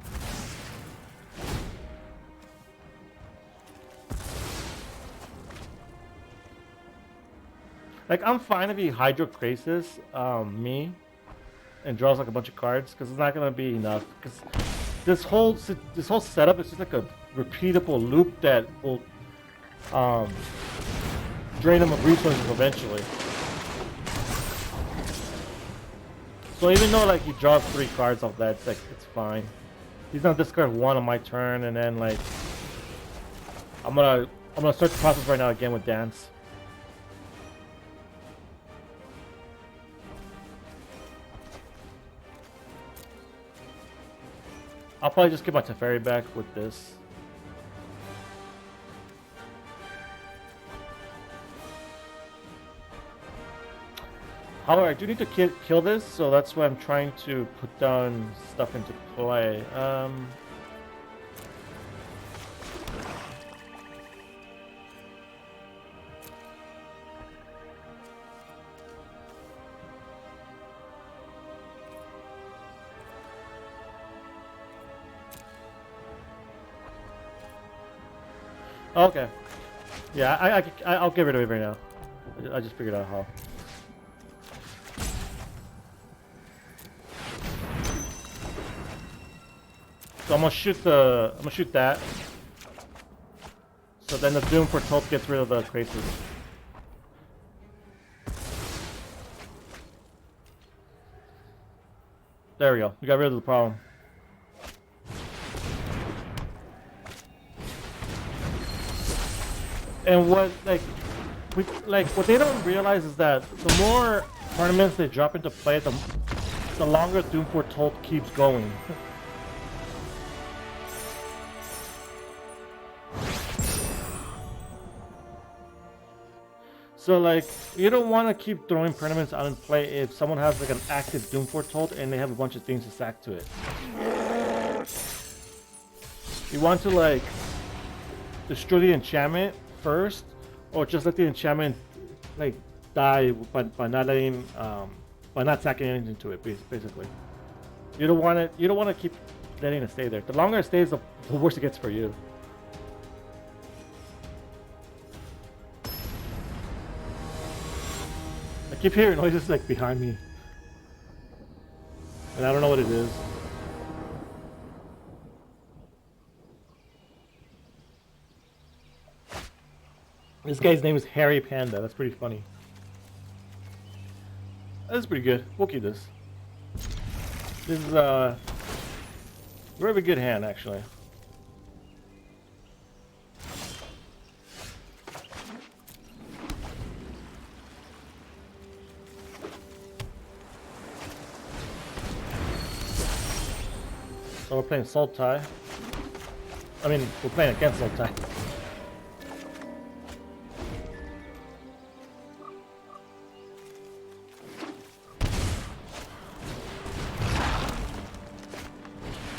Like, I'm fine if he Hydro Craces me and draws like a bunch of cards, because it's not gonna be enough. Because this whole setup is just like a repeatable loop that will drain him of resources eventually. So even though like he draws 3 cards off that, it's fine. He's gonna discard 1 on my turn, and then like I'm gonna start the process right now again with Dance. I'll probably just get my Teferi back with this. However, I do need to kill this, so that's why I'm trying to put down stuff into play. Okay. Yeah, I'll get rid of it right now. I just figured out how. So I'm gonna shoot that. So then the Doom Foretold gets rid of the Craces. There we go. We got rid of the problem. And what what they don't realize is that the more tournaments they drop into play, the longer Doom Foretold keeps going. So like, you don't want to keep throwing tournaments out in play if someone has like an active Doom Foretold and they have a bunch of things to sack to it. You want to like destroy the enchantment first, or just let the enchantment like die by not letting by not sacking anything to it. Basically, you don't want to keep letting it stay there. The longer it stays, the worse it gets for you. I keep hearing noises like behind me, and I don't know what it is. This guy's name is Harry Panda. That's pretty funny. That's pretty good. We'll keep this. This is a very good hand, actually. So we're playing Sultai. I mean, we're playing against Sultai.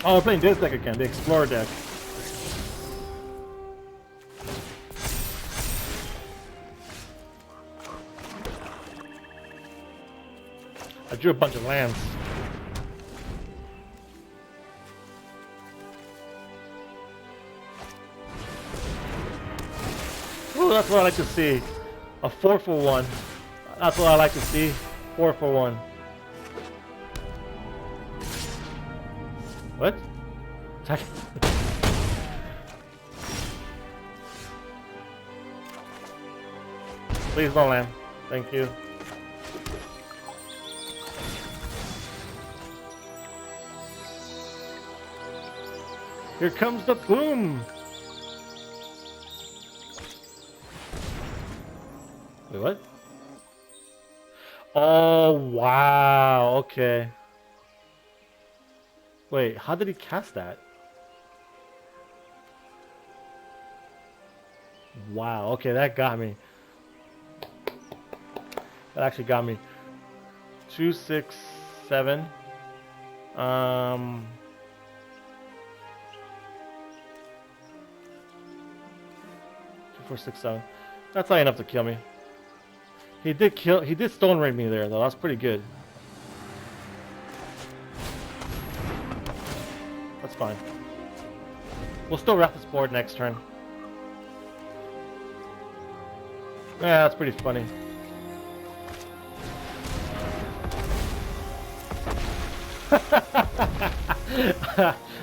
Oh, we're playing this deck again, the Explorer deck. I drew a bunch of lands. Ooh, that's what I like to see. A 4-for-1. That's what I like to see. 4-for-1. What? Attack. Please don't land. Thank you. Here comes the boom. Wait, what? Oh, wow. Okay. Wait, how did he cast that? Wow. Okay, that got me. That actually got me. 2, 6, 7. 2, 4, 6, 7. That's not enough to kill me. He did stone raid me there though. That's pretty good. That's fine. We'll still wrap this board next turn. Yeah, that's pretty funny.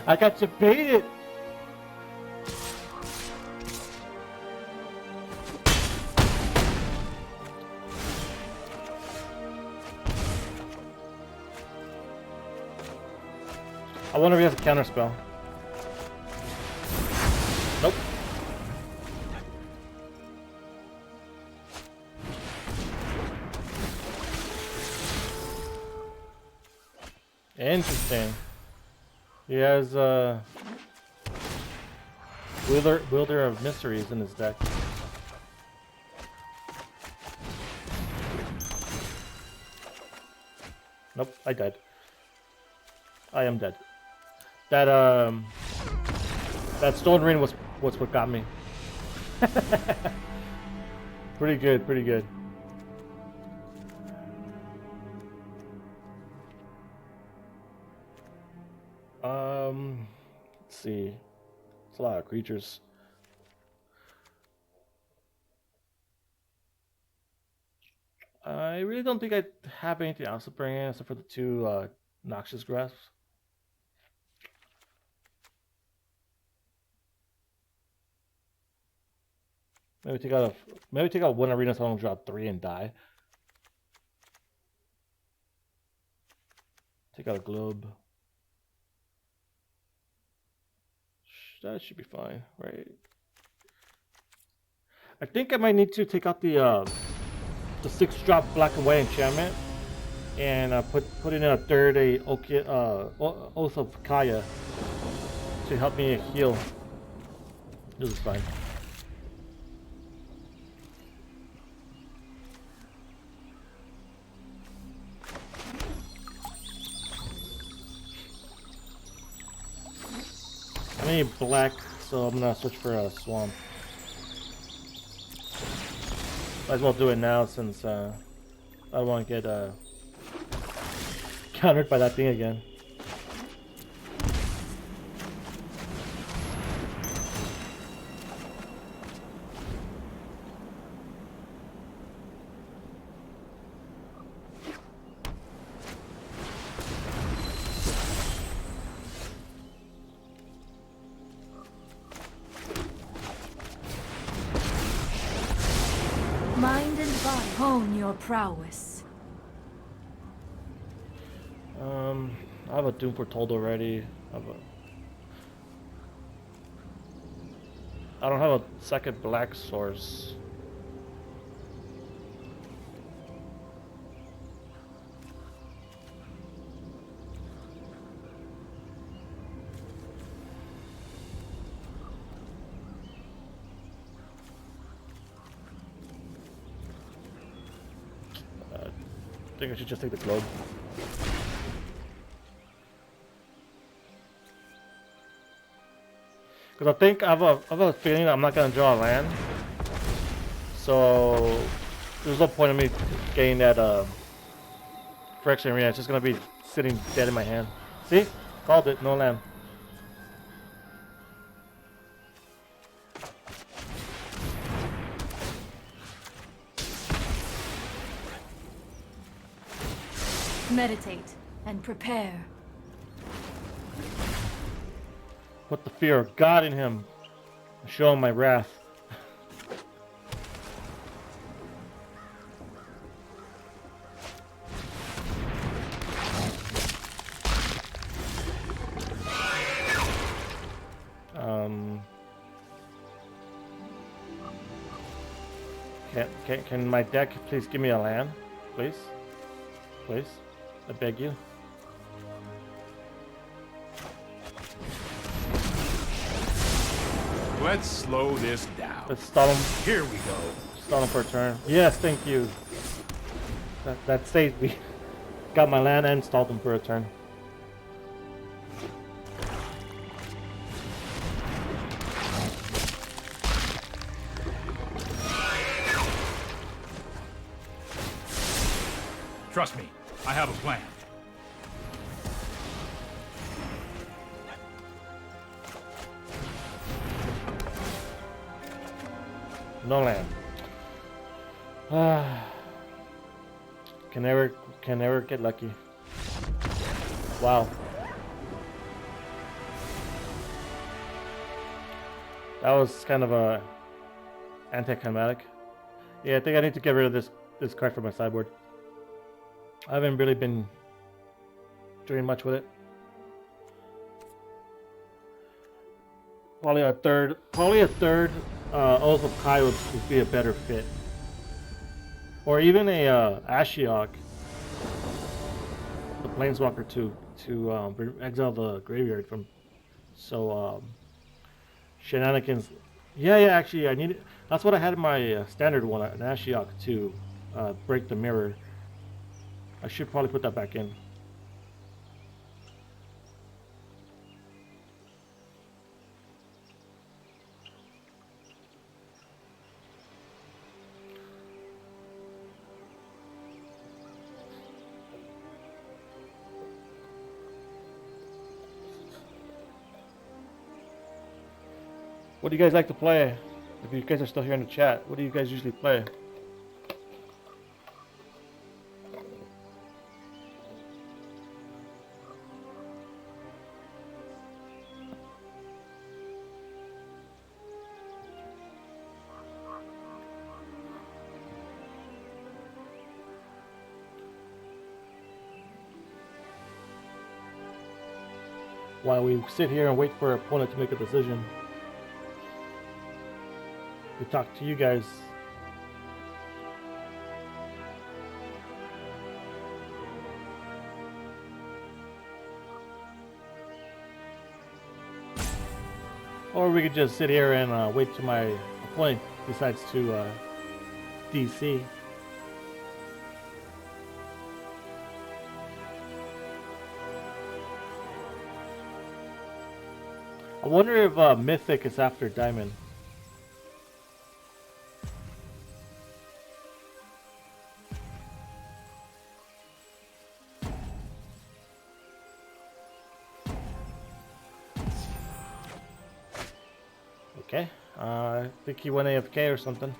I got you baited. I wonder if he has a counter spell. Nope. Interesting. He has Wielder of Mysteries in his deck. Nope, I died. I am dead. That stone ring was what got me. Pretty good, pretty good. Let's see. It's a lot of creatures. I really don't think I have anything else to bring in except for the 2 Noxious Grasps. Maybe take out 1 arena so I don't drop 3 and die. Take out a globe. That should be fine, right? I think I might need to take out the 6-drop black and white enchantment and put in a 3rd Oath of Kaya to help me heal. This is fine. I need black, so I'm gonna switch for a swamp. Might as well do it now since I don't want to get countered by that thing again. Mind and body hone your prowess. I have a Doom Foretold already. I don't have a second black source. I think I should just take the globe. Because I think I have a feeling I'm not going to draw a land. So there's no point in me getting that Friction Arena. It's just going to be sitting dead in my hand. See? Called it. No land. Meditate and prepare. Put the fear of God in him. Show him my wrath. Can my deck please give me a land? Please? Please? I beg you. Let's slow this down. Let's stall him. Here we go. Stall him for a turn. Yes, thank you. That saved me. Got my land and stalled him for a turn. Trust me, I have a plan. No land. Can never get lucky. Wow. That was kind of a anticlimactic. Yeah, I think I need to get rid of this card from my sideboard. I haven't really been doing much with it. Probably a third Oath of Kai would be a better fit. Or even a Ashiok, the Planeswalker to exile the graveyard from. So shenanigans. Yeah, actually I need it. That's what I had in my standard one, an Ashiok to break the mirror. I should probably put that back in. What do you guys like to play? If you guys are still here in the chat, what do you guys usually play? While we sit here and wait for our opponent to make a decision, we talk to you guys. Or we could just sit here and wait till my opponent decides to DC. I wonder if Mythic is after Diamond. Okay, I think he went AFK or something.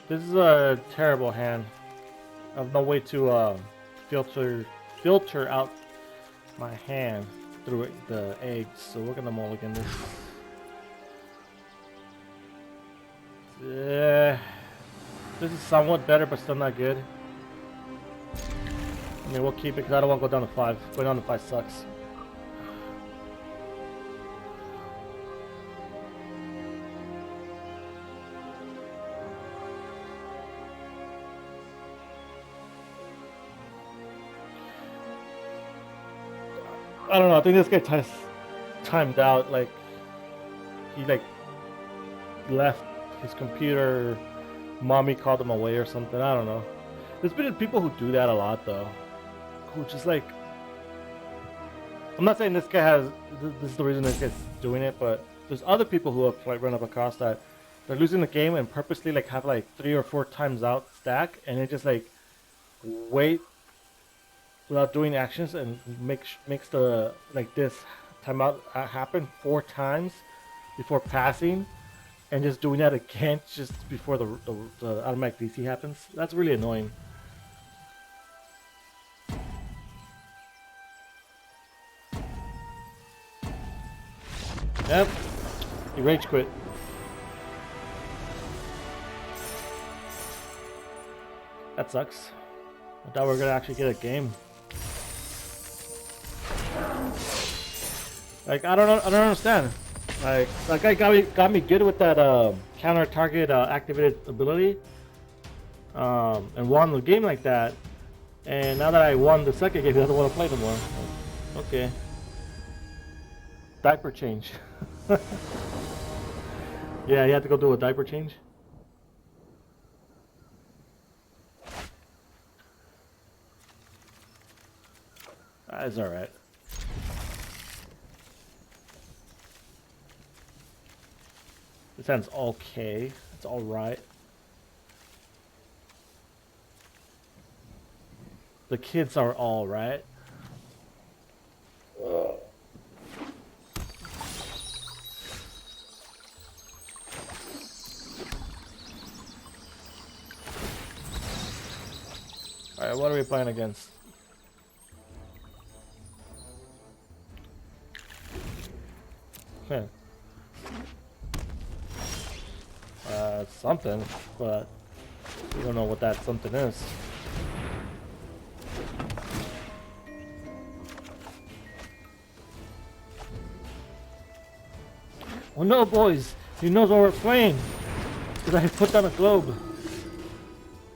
This is a terrible hand. I have no way to filter out my hand through the eggs, so we're gonna mulligan this. This is somewhat better, but still not good. I mean, we'll keep it because I don't want to go down to 5. Going down to 5 sucks. I don't know. I think this guy timed out. Like he left his computer. Mommy called him away or something. I don't know. There's been people who do that a lot though. Who just like. I'm not saying this guy has. This is the reason this guy's doing it, but there's other people who have like run up across that. They're losing the game and purposely like have like 3 or 4 times out stack, and they just like wait without doing actions and makes the like this timeout happen 4 times before passing, and just doing that again just before the automatic DC happens. That's really annoying. Yep, he rage quit. That sucks. I thought we were gonna actually get a game. Like I don't understand. Like that guy got me good with that counter target activated ability, and won the game like that. And now that I won the second game, he doesn't want to play anymore. Okay. Diaper change. Yeah, he had to go do a diaper change. That's alright. This hand's okay. It's alright. The kids are alright. Alright, what are we playing against? Something, but we don't know what that something is. Oh no, boys! He knows what we're playing! Because I put down a globe.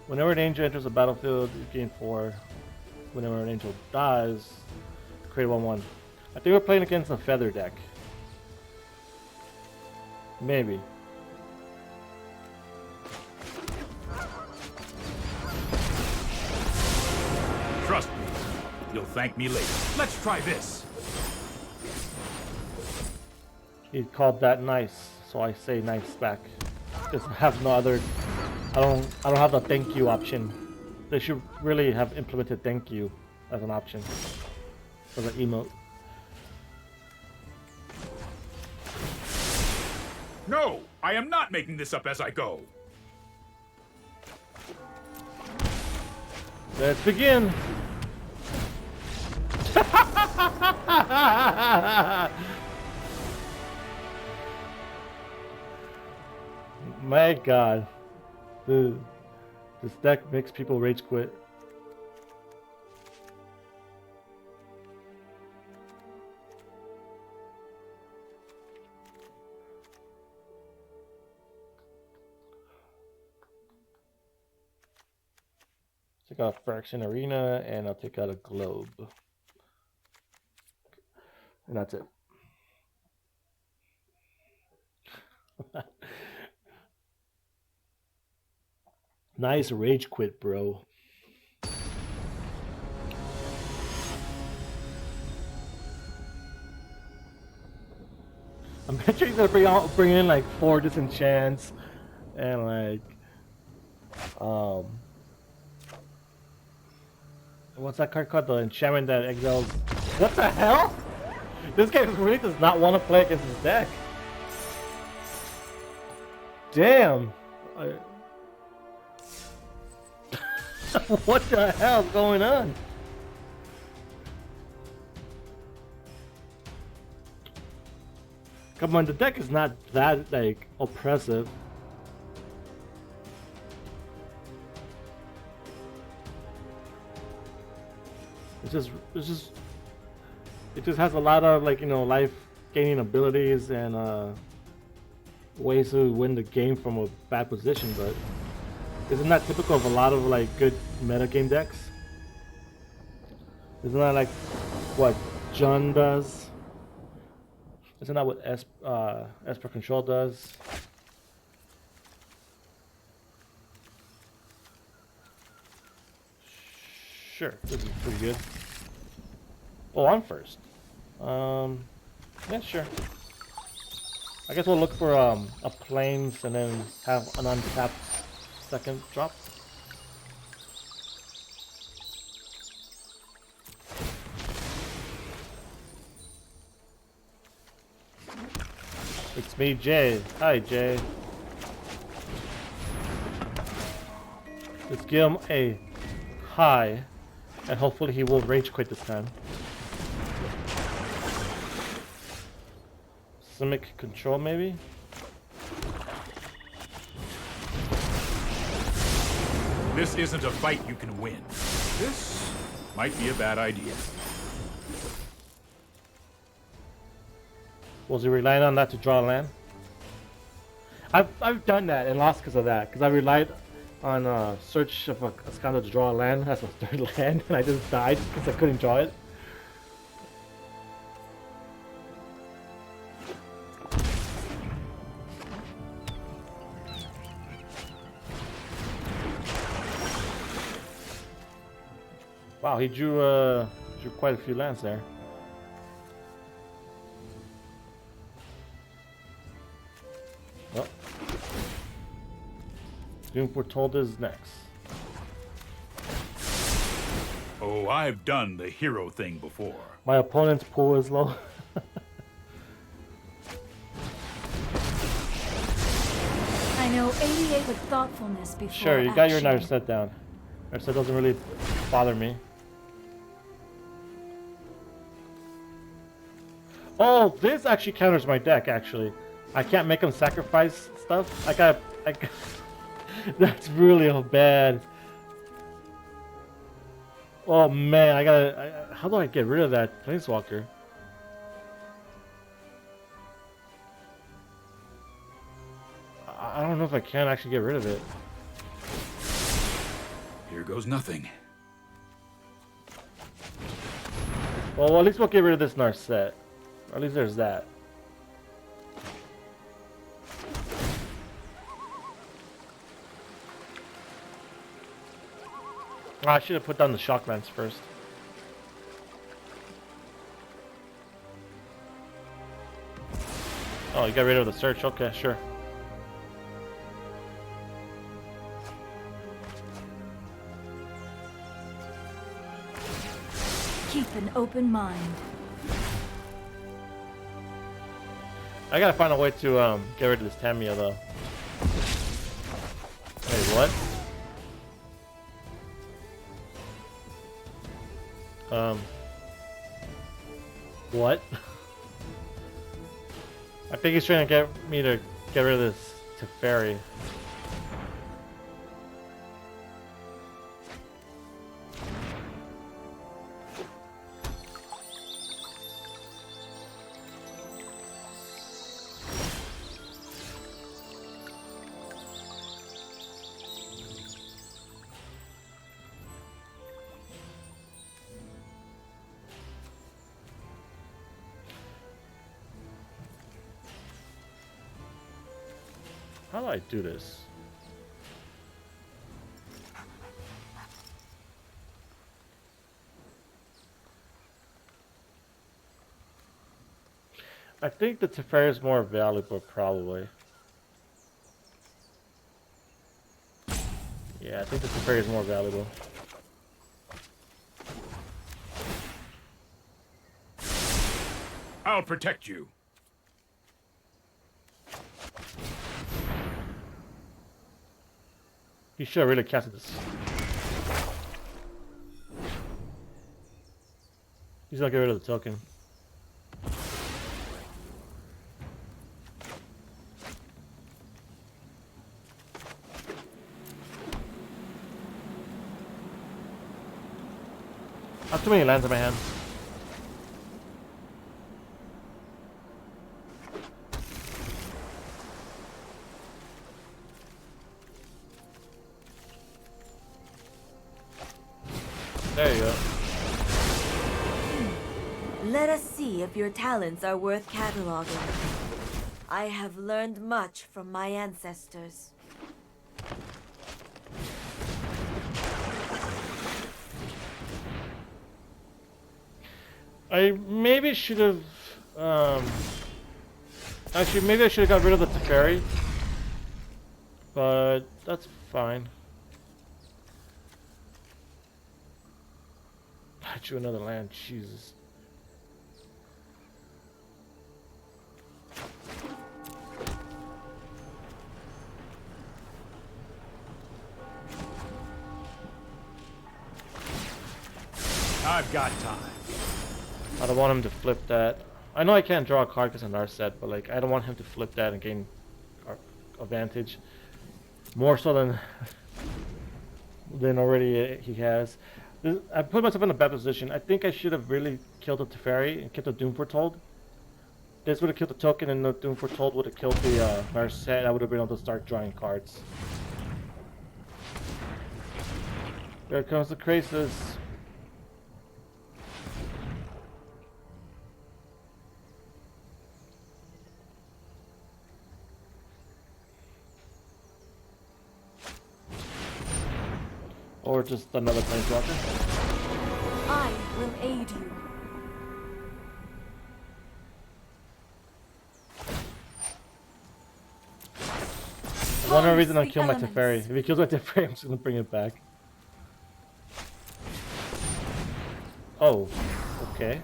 Whenever an angel enters the battlefield, you gain 4. Whenever an angel dies, create 1/1. I think we're playing against a feather deck. Maybe. Trust me. You'll thank me later. Let's try this. He called that nice, so I say nice back. Because I have no other. I don't have the thank you option. They should really have implemented thank you as an option. As an emote. No, I am not making this up as I go. Let's begin. My God, this deck makes people rage quit. Take out Fraction Arena, and I'll take out a Globe. And that's it. Nice rage quit, bro. I'm sure he's gonna bring in like 4 disenchants and like what's that card called? The enchantment that exiles. What the hell? This guy really does not want to play against his deck. Damn. What the hell is going on? Come on, the deck is not that like oppressive. It just has a lot of like, you know, life gaining abilities and ways to win the game from a bad position, but isn't that typical of a lot of like good metagame decks? Isn't that like what Jund does? Isn't that what Esper Control does? Sure, this is pretty good. Oh, I'm first. Yeah, sure. I guess we'll look for a plains and then have an untapped second drop. It's me, Jay. Hi, Jay. Let's give him a hi, and hopefully he will rage quit this time. Simic control, maybe? This isn't a fight you can win. This might be a bad idea. Was he relying on that to draw a land? I've done that and lost because of that. Because I relied on search of a scoundrel to draw a land as a third land, and I just died because I couldn't draw it. Wow, he drew quite a few lands there. Well, Doom Foretold is next. Oh, I've done the hero thing before. My opponent's pool is low. I know 88 with thoughtfulness before Sure, you got your action. Narset down. Narset doesn't really bother me. Oh, this actually counters my deck, actually. I can't make him sacrifice stuff. That's really bad. Oh man, how do I get rid of that Planeswalker? I don't know if I can actually get rid of it. Here goes nothing. Well, at least we'll get rid of this Narset. Or at least there's that. Oh, I should have put down the Shocklands first. Oh, you got rid of the search? Okay, sure. Keep an open mind. I gotta find a way to get rid of this Tamiya though. Wait, what? What? I think he's trying to get me to get rid of this Teferi. How do I do this? I think the Teferi is more valuable, probably. Yeah, I think the Teferi is more valuable. I'll protect you. You should have really casted this. He's not getting rid of the token. I have too many lands in my hand. There you go. Let us see if your talents are worth cataloging. I have learned much from my ancestors. I maybe should have, actually maybe I should have got rid of the Teferi, but that's fine. I drew another land, Jesus. I've got time. I don't want him to flip that. I know I can't draw a card because of Narset, but like I don't want him to flip that and gain advantage. More so than already he has. I put myself in a bad position. I think I should have really killed the Teferi and kept the Doom Foretold. this would have killed the token, and the Doom Foretold would have killed the Merced. I would have been able to start drawing cards. There comes the Krasis. Or just another Planeswalker. I will aid you. One other reason I the kill my elements. Teferi. If he kills my Teferi, I'm just gonna bring it back. Oh, okay.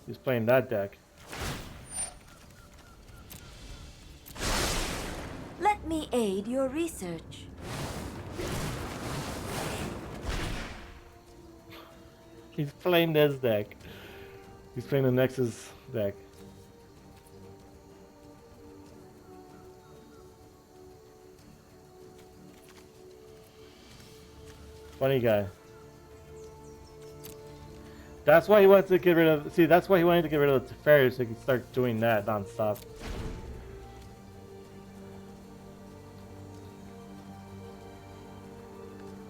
He's playing that deck. Let me aid your research. He's playing this deck. He's playing the Nexus deck. Funny guy. That's why he wanted to get rid of. See, that's why he wanted to get rid of the Teferi, so he could start doing that nonstop.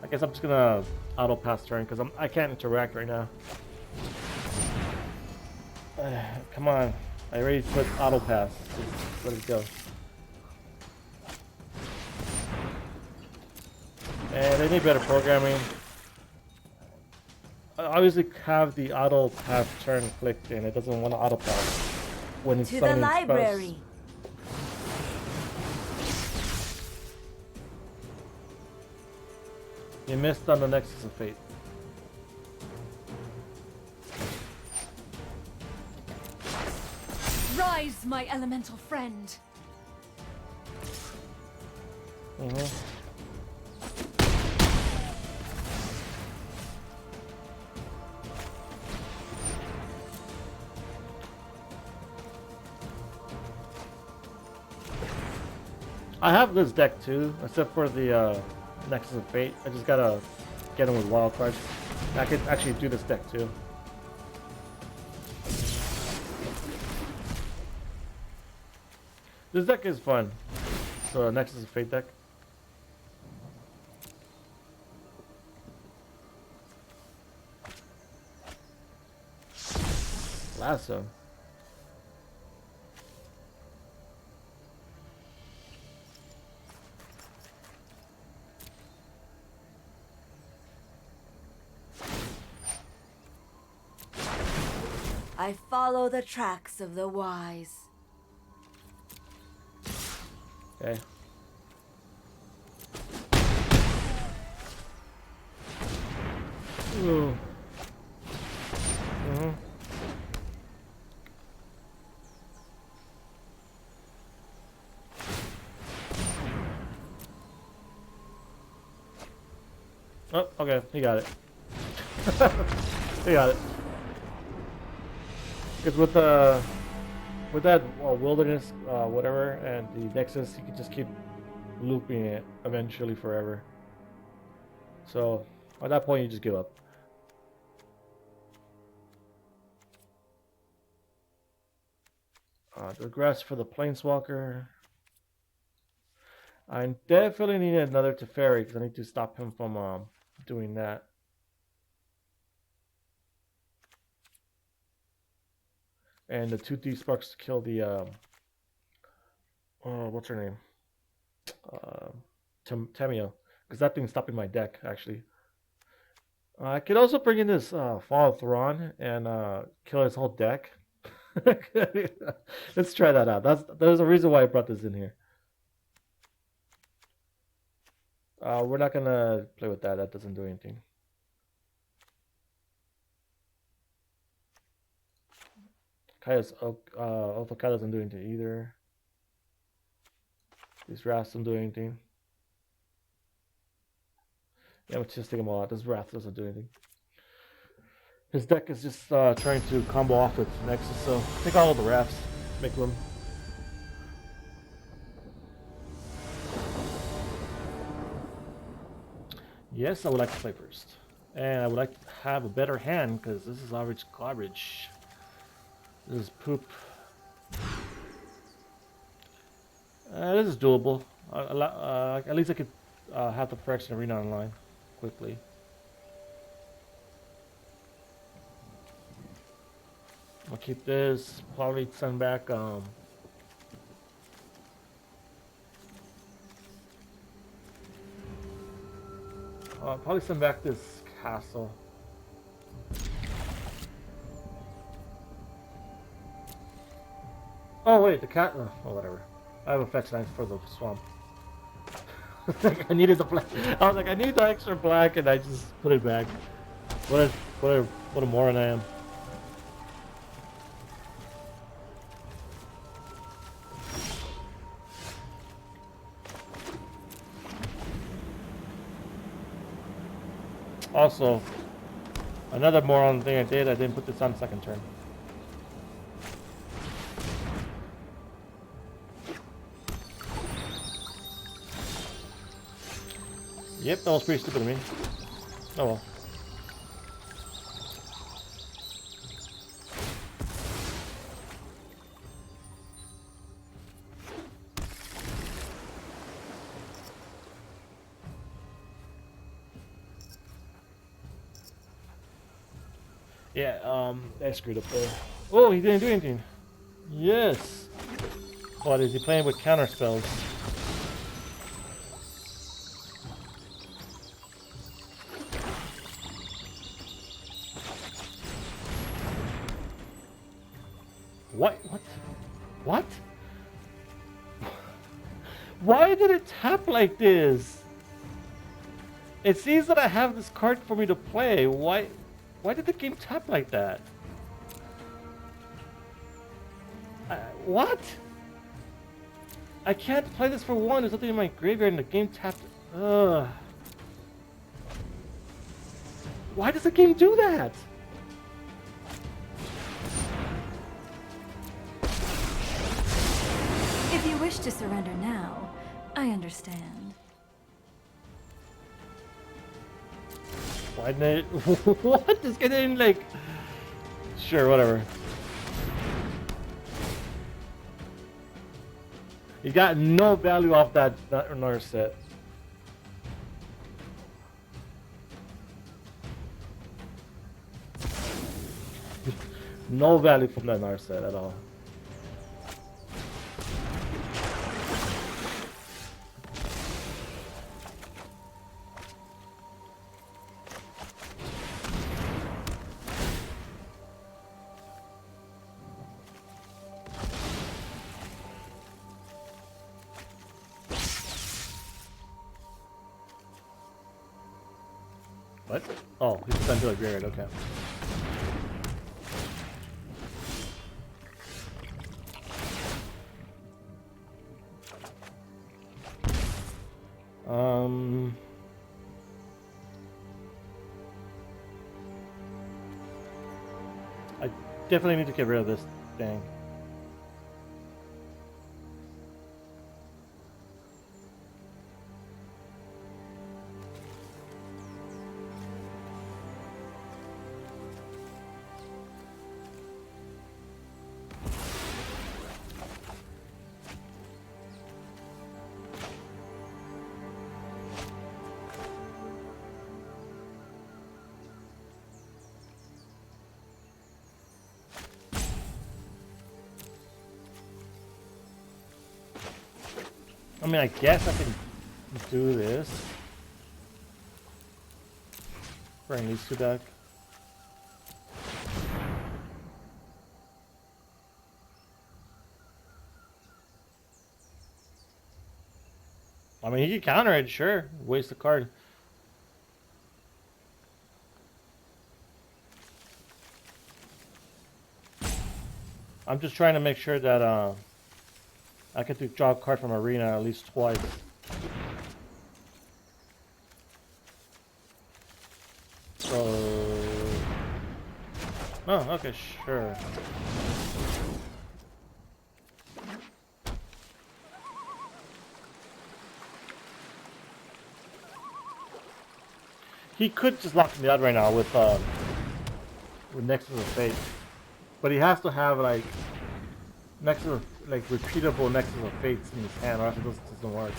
I guess I'm just gonna auto pass turn because I can't interact right now. Come on, I already put auto pass. Just let it go. And they need better programming. I obviously have the auto pass turn clicked and it doesn't want to auto pass when it's To the summoning spells. library. You missed on the Nexus of Fate. Rise, my elemental friend. I have this deck too, except for the Nexus of Fate. I just gotta get him with wild cards. I could actually do this deck too. This deck is fun. So Nexus of Fate deck. Lasso. I follow the tracks of the wise. Okay. Ooh. Oh, okay, he got it. He got it. Because with that wilderness, whatever, and the Nexus, you can just keep looping it eventually forever. So at that point, you just give up. The grass for the Planeswalker. I definitely need another Teferi because I need to stop him from doing that. And the 2D sparks to kill the what's her name? Tamio, because that thing's stopping my deck actually. I could also bring in this Fall of Thrawn and kill his whole deck. Let's try that out. There's a reason why I brought this in here. We're not gonna play with that. That doesn't do anything. Kaya's Otokai doesn't do anything either. These Wraths don't do anything. Yeah, let's just take them all out. This Wrath doesn't do anything. His deck is just trying to combo off with Nexus, so take all of the Wraths, make room. Yes, I would like to play first. And I would like to have a better hand, because this is average garbage. This is poop. This is doable. At least I could have the Perfection Arena online quickly. I'll keep this. Probably send back. I'll probably send back this castle. Oh wait, the cat. Oh, whatever. I have a fetch lines for the swamp. I needed the black. I was like, I need the extra black, and I just put it back. What a moron I am. Also, another moron thing I didn't put this on second turn. Yep, that was pretty stupid of me. Oh well. Yeah, I screwed up there. Oh, he didn't do anything. Yes. What is he playing with counter spells? What? What? Why did it tap like this? It seems that I have this card for me to play. Why did the game tap like that? What? I can't play this for one. There's something in my graveyard and the game tapped. Ugh. Why does the game do that? If you wish to surrender now, I understand. Why didn't it? What? This guy didn't like. Sure, whatever. He got no value off that another set. No value from that another set at all. What? Oh, he's sent to a graveyard, okay. I definitely need to get rid of this thing. I mean, I guess I can do this. Bring these two back. I mean, he can counter it, sure. Waste the card. I'm just trying to make sure that I get to draw a card from Arena at least twice. So... Oh, okay, sure. He could just lock me out right now with Nexus of Fate. But he has to have, like, Nexus of, like repeatable Nexus of Fates in his hand, or else it doesn't work.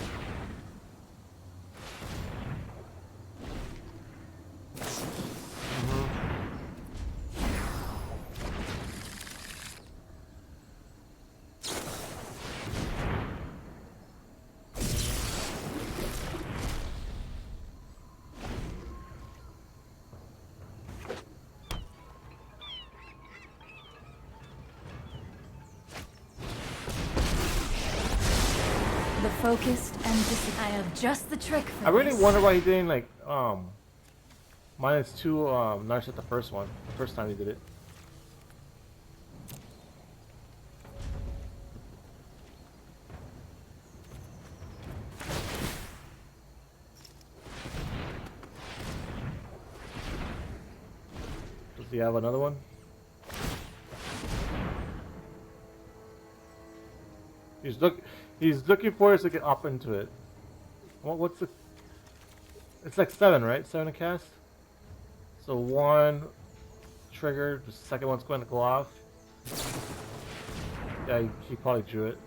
Focused and I have just the trick for I really this. wonder why he didn't like -2 Narset at the first time he did it. Does he have another one? He's looking for us to get up into it. What's the? It's like 7, right? 7 to cast. So 1 trigger. The second one's going to go off. Yeah, he probably drew it.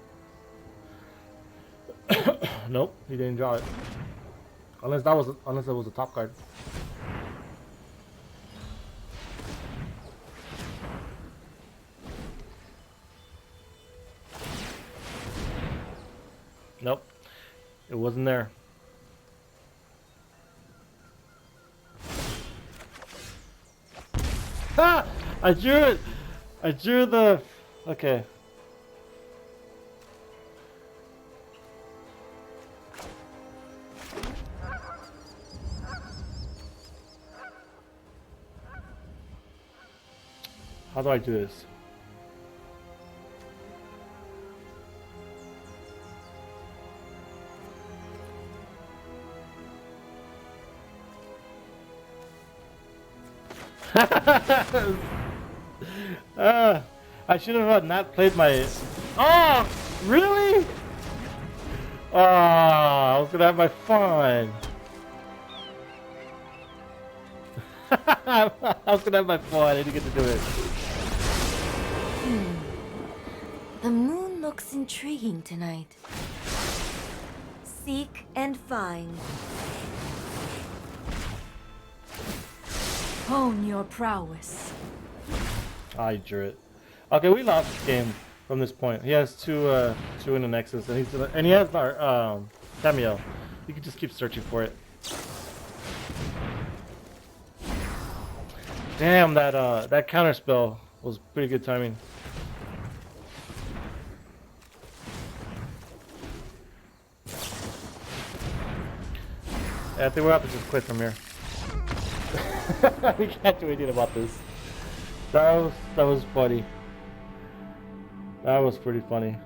Nope, he didn't draw it. Unless it was a top card. Nope, it wasn't there. Ha! I drew it! I drew the... Okay. How do I do this? I should have not played my... Oh! Really? Oh, I was gonna have my fun. I was gonna have my fun. I didn't get to do it. The moon looks intriguing tonight. Seek and find. Hone your prowess. I drew it. Okay, we lost this game from this point. He has two in the Nexus, and he has our cameo. You can just keep searching for it. Damn, that counter spell was pretty good timing. Yeah, I think we'll have to just quit from here. We can't do anything about this. That was funny. That was pretty funny.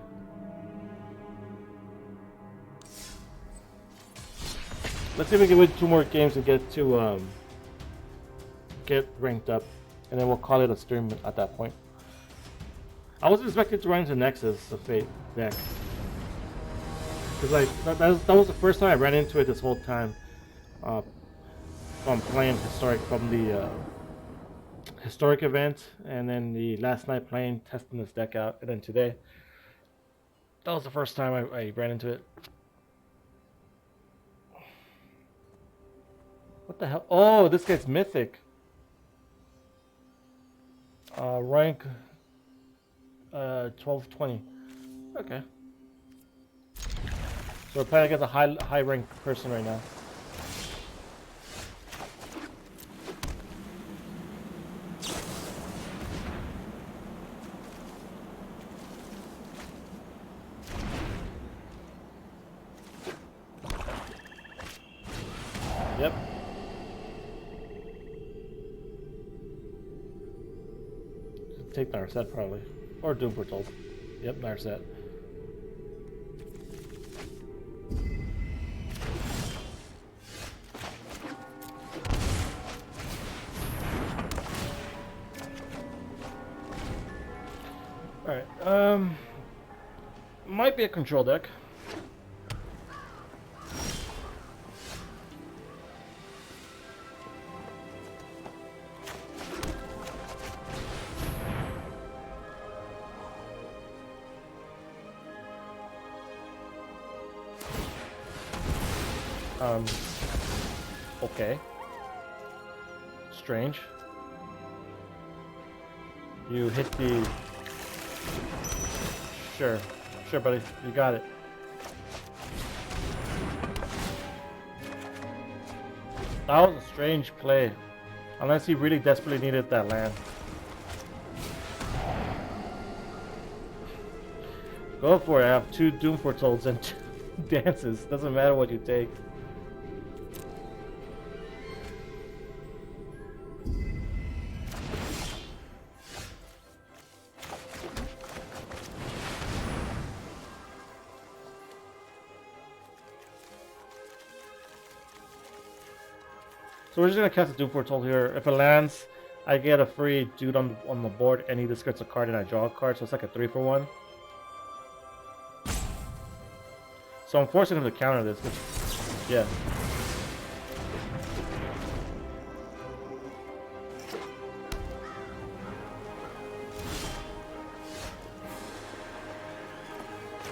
Let's see if we can win 2 more games and get ranked up, and then we'll call it a stream at that point. I wasn't expecting to run into Nexus of Fate next, because like that was the first time I ran into it this whole time. From playing Historic from the Historic event, and then the last night playing, testing this deck out, and then today. That was the first time I ran into it. What the hell? Oh, this guy's mythic. Rank 1220. Okay. So we're playing against a high ranked person right now. Yep. Take Narset probably. Or Doom Portal. Yep, Narset. Alright, might be a control deck. Okay. Strange. You hit the... Sure. Sure, buddy. You got it. That was a strange play. Unless he really desperately needed that land. Go for it. I have 2 Doom Foretols and 2 dances. Doesn't matter what you take. So we're just gonna cast a Doom Foretold here. If it lands, I get a free dude on the board, and he discards a card, and I draw a card. So it's like a 3-for-1. So I'm forcing him to counter this. Which, yeah.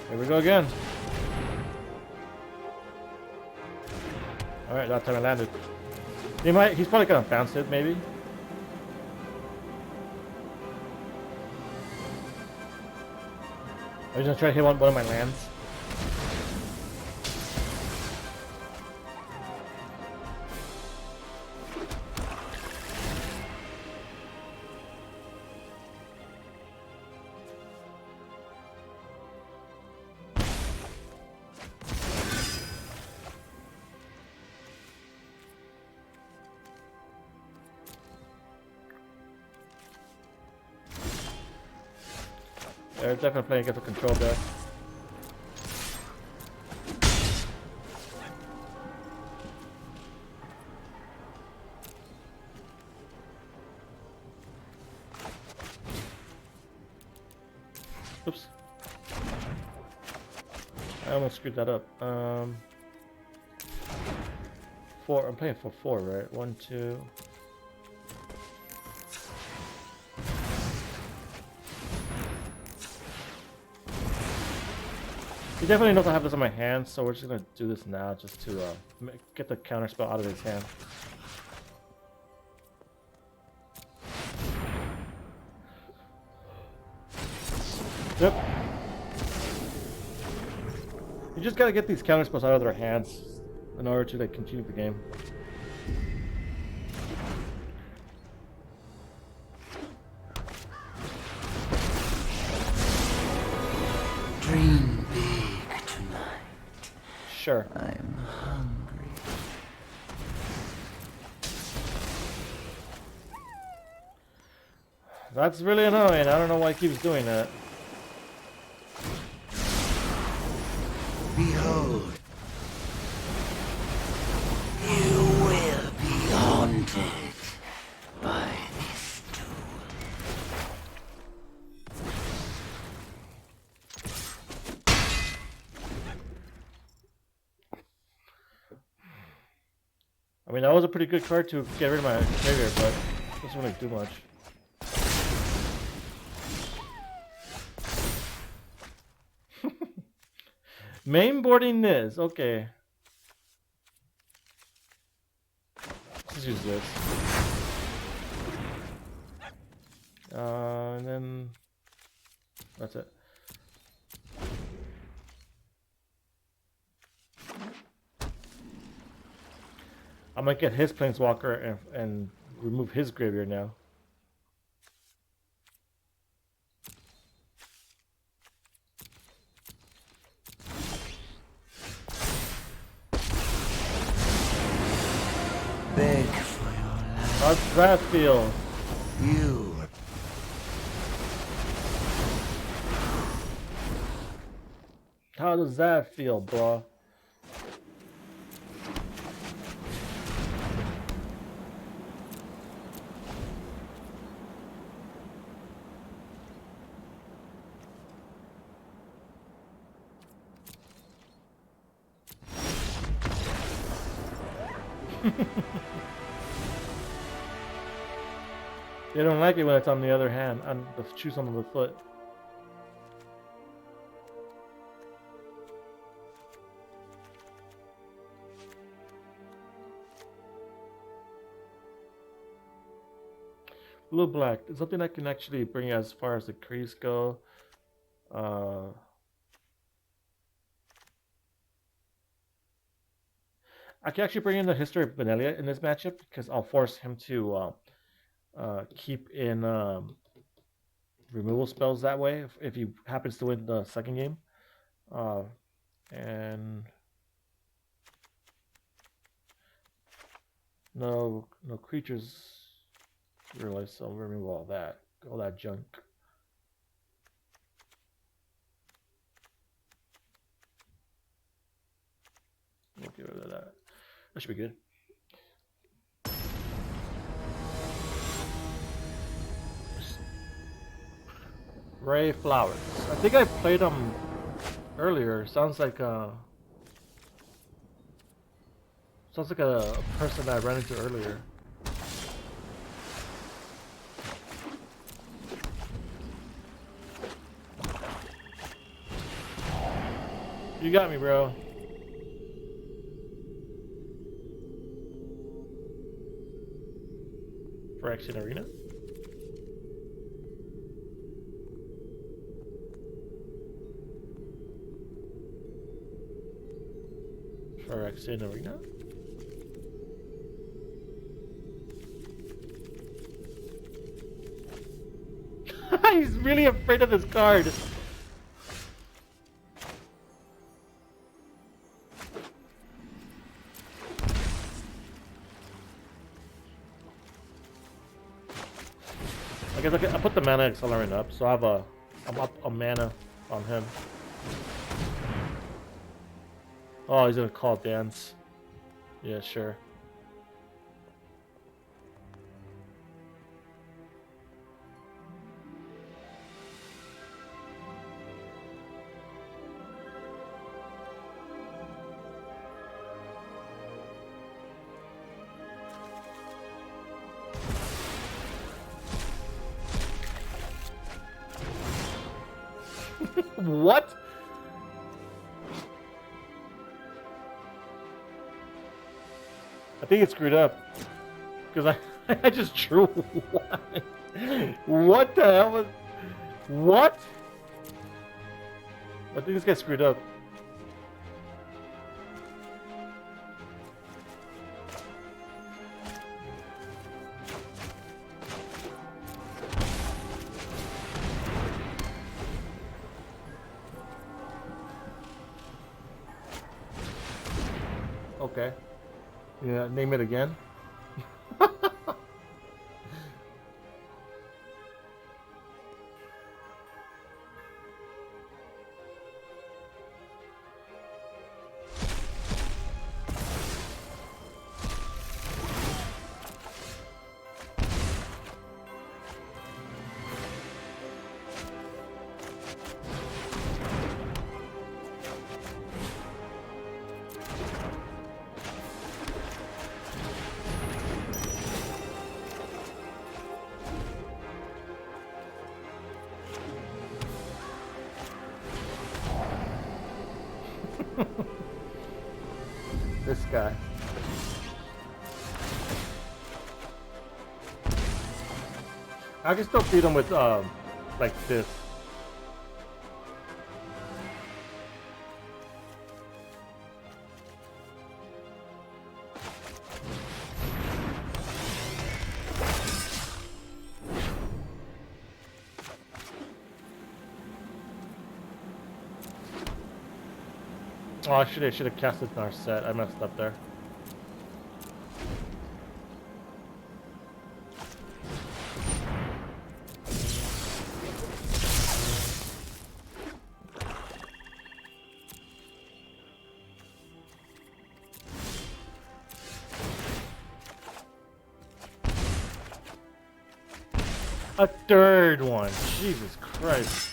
Here we go again. All right, that time I landed. He's probably gonna bounce it, maybe. I'm just gonna try to hit one of my lands. They're definitely playing against a control deck. Oops. I almost screwed that up. 4. I'm playing for 4, right? 1, 2. He definitely knows I have this in my hand, so we're just gonna do this now, just to get the counter spell out of his hand. Yep. You just gotta get these counter spells out of their hands in order to like continue the game. Dream big tonight. Sure. I'm hungry. That's really annoying. I don't know why he keeps doing that. Behold. You will be haunted by this tool. I mean, that was a pretty good card to get rid of my graveyard, but it doesn't really do much. Mainboarding this, okay. Let's use this. And then that's it. I might get his Planeswalker and remove his graveyard now. Beg for your life. How's that feel? You. How does that feel, bro? They don't like it when it's on the other hand, on the shoes on the foot. Blue black. It's something that can actually bring as far as the crease go. I can actually bring in the history of Benelia in this matchup because I'll force him to keep in removal spells that way if he happens to win the second game. And no creatures realize, so I'll remove all that junk. We'll get rid of that. That should be good. Ray Flowers. I think I played them earlier. Sounds like a person I ran into earlier. You got me, bro. Mtg Arena. Mtg Arena. He's really afraid of this card. I guess I put the mana accelerant up, so I'm up a mana on him. Oh, he's gonna call dance. Yeah, sure. What? I think it's screwed up because I just drew one. What the hell was? What? I think this guy's screwed up. Okay. Yeah, name it again. This guy. I can still beat him with like this. Oh, I should have cast it in our set. I messed up there. A third one. Jesus Christ.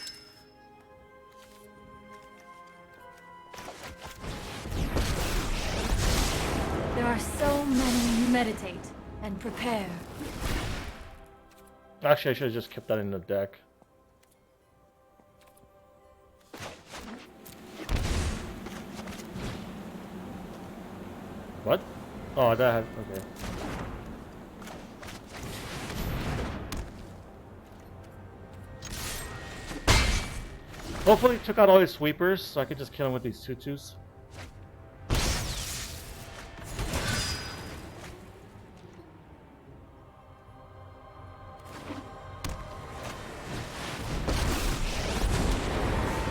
There are so many. You meditate and prepare. Actually, I should have just kept that in the deck. What? Oh, that had... Okay. Hopefully he took out all his sweepers so I could just kill him with these tutus.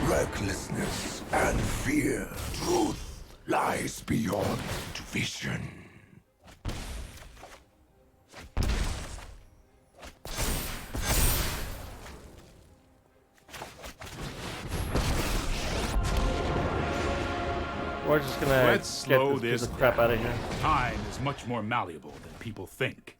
Recklessness and fear. Truth lies beyond vision. We're just gonna Let's get slow this this piece of crap out of here. Time is much more malleable than people think.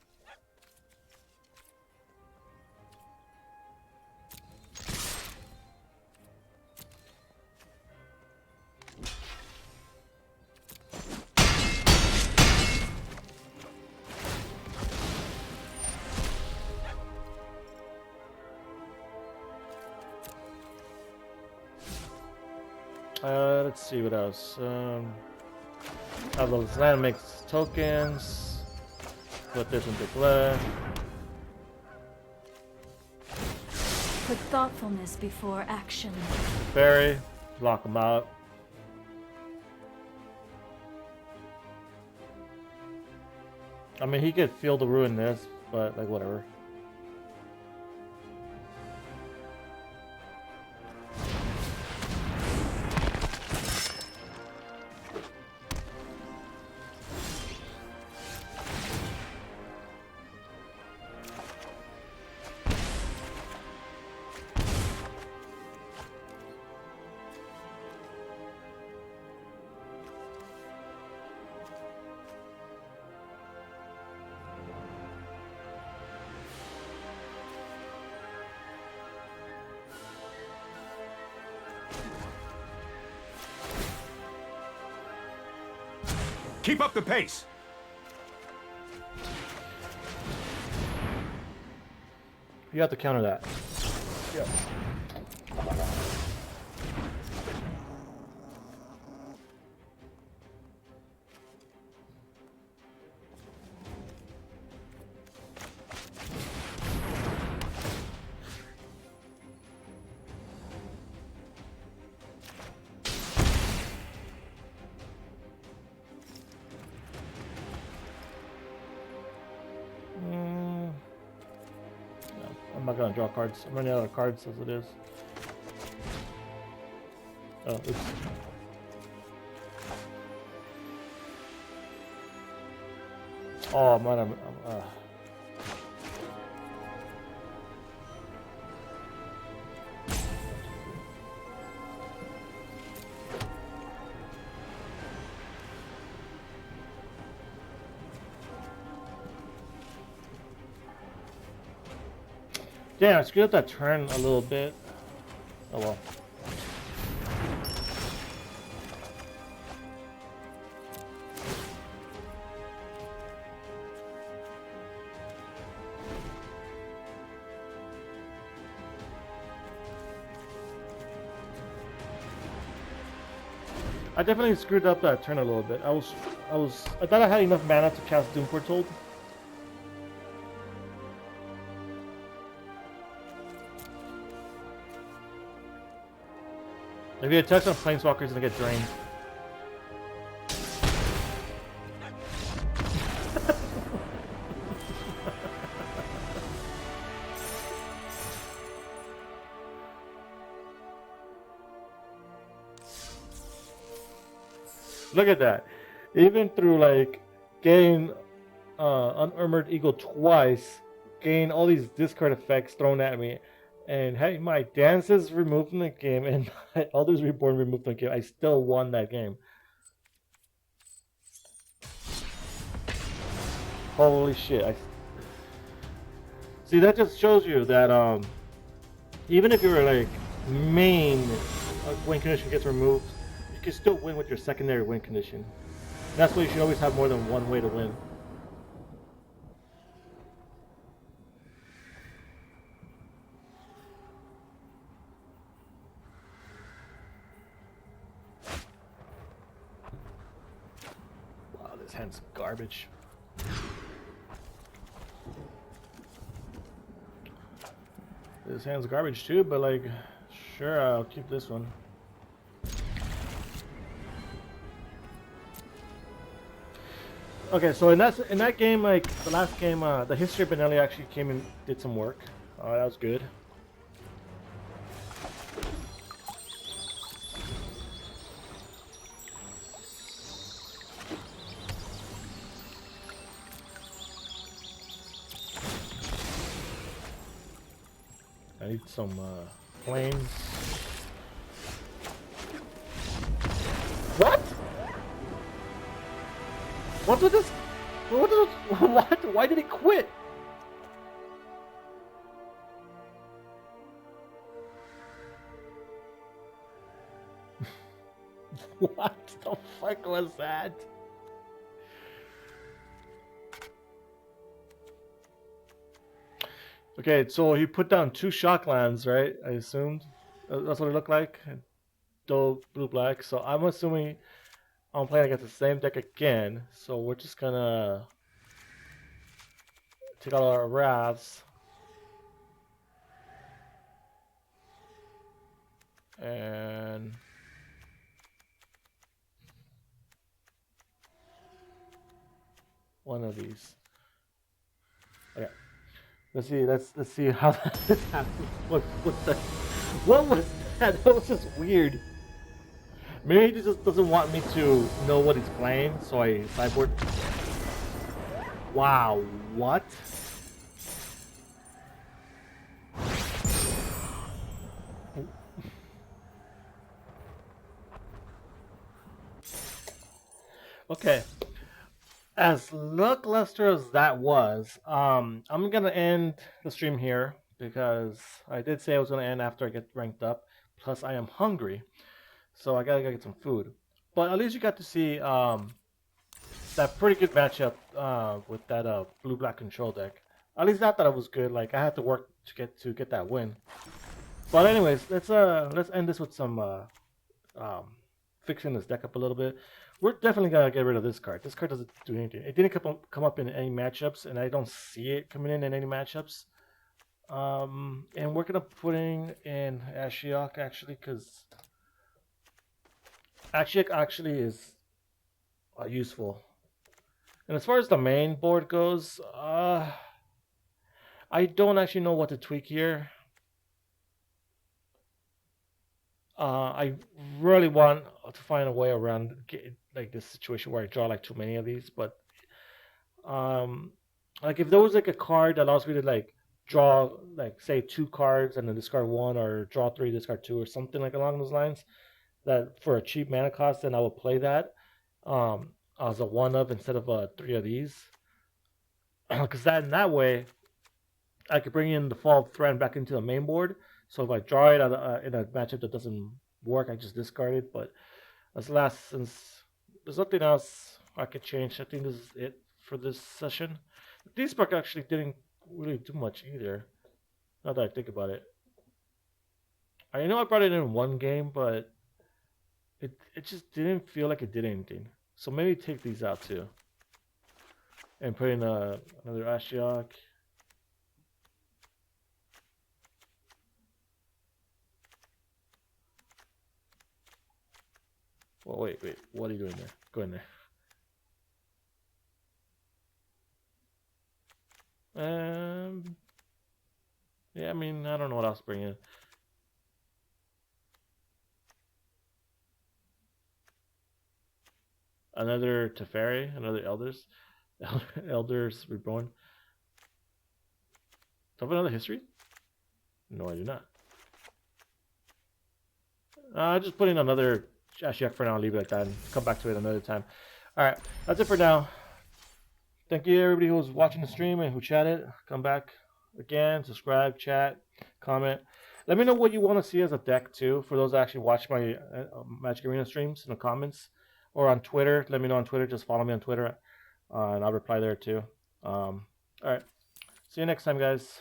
Let's see what else. Have those land mix tokens. Put this into play. Put thoughtfulness before action. Fairy, lock them out. I mean, he could feel the ruin this, but like whatever. Keep up the pace! You have to counter that. Yep. I'm not gonna draw cards. I'm running out of cards as it is. Oh, oops. Oh man, damn, I screwed up that turn a little bit. Oh well. I definitely screwed up that turn a little bit. I thought I had enough mana to cast Doom Foretold. If he attacks on Planeswalker, he's gonna get drained. Look at that. Even through like getting Unarmored Eagle twice, getting all these discard effects thrown at me, and having my dances removed from the game and my Elders Reborn removed from the game, I still won that game. Holy shit. See, that just shows you that even if your like main win condition gets removed, you can still win with your secondary win condition. That's why you should always have more than one way to win. Wow, this hand's garbage. This hand's garbage too, but like, Sure, I'll keep this one. Okay, so in that game, like the last game, the history of Benelli actually came and did some work. That was good. I need some planes. What? What was this? What? What? Why did he quit? What the fuck was that? Okay, so he put down 2 shocklands, right? I assumed that's what it looked like. Dual blue black. So I'm assuming I'm playing against the same deck again. So we're just gonna take out our wraths and one of these. Okay. Let's see. Let's see how this happens. What the? What was that? That was just weird. Maybe he just doesn't want me to know what he's playing, so I sideboard. Wow, what? Okay. As lackluster as that was, I'm gonna end the stream here because I did say I was gonna end after I get ranked up. Plus, I am hungry, so I gotta go get some food. But at least you got to see that pretty good matchup with that blue-black control deck. At least not that it was good. Like I had to work to get that win. But anyways, let's end this with some fixing this deck up a little bit. We're definitely gonna get rid of this card. This card doesn't do anything. It didn't come up in any matchups, and I don't see it coming in any matchups. And we're gonna put in Ashiok actually, because Ashiok actually is useful. And as far as the main board goes, I don't actually know what to tweak here. I really want to find a way around like this situation where I draw like too many of these, but like if there was like a card that allows me to like draw like say 2 cards and then discard 1, or draw 3, discard 2, or something like along those lines, that for a cheap mana cost, then I would play that as a 1 of instead of 3 of these, because that in that way I could bring in the Fall of Thran back into the main board. So if I draw it in a matchup that doesn't work, I just discard it. But since there's nothing else I could change, I think this is it for this session. The D-Spark actually didn't really do much either, now that I think about it. I know I brought it in 1 game, but it just didn't feel like it did anything. So maybe take these out too. And put in another Ashiok. Well, wait. What are you doing there? Go in there. Yeah, I mean, I don't know what else to bring in. Another Teferi, another Elders. Elders Reborn. Do I have another history? No, I do not. Just put in another Ashiok for now and leave it like that and come back to it another time. Alright, that's it for now. Thank you everybody who was watching the stream and who chatted. Come back again, subscribe, chat, comment. Let me know what you want to see as a deck too, for those that actually watch my Mtg Arena streams, in the comments. Or on Twitter. Let me know on Twitter. Just follow me on Twitter. And I'll reply there too. Alright. See you next time, guys.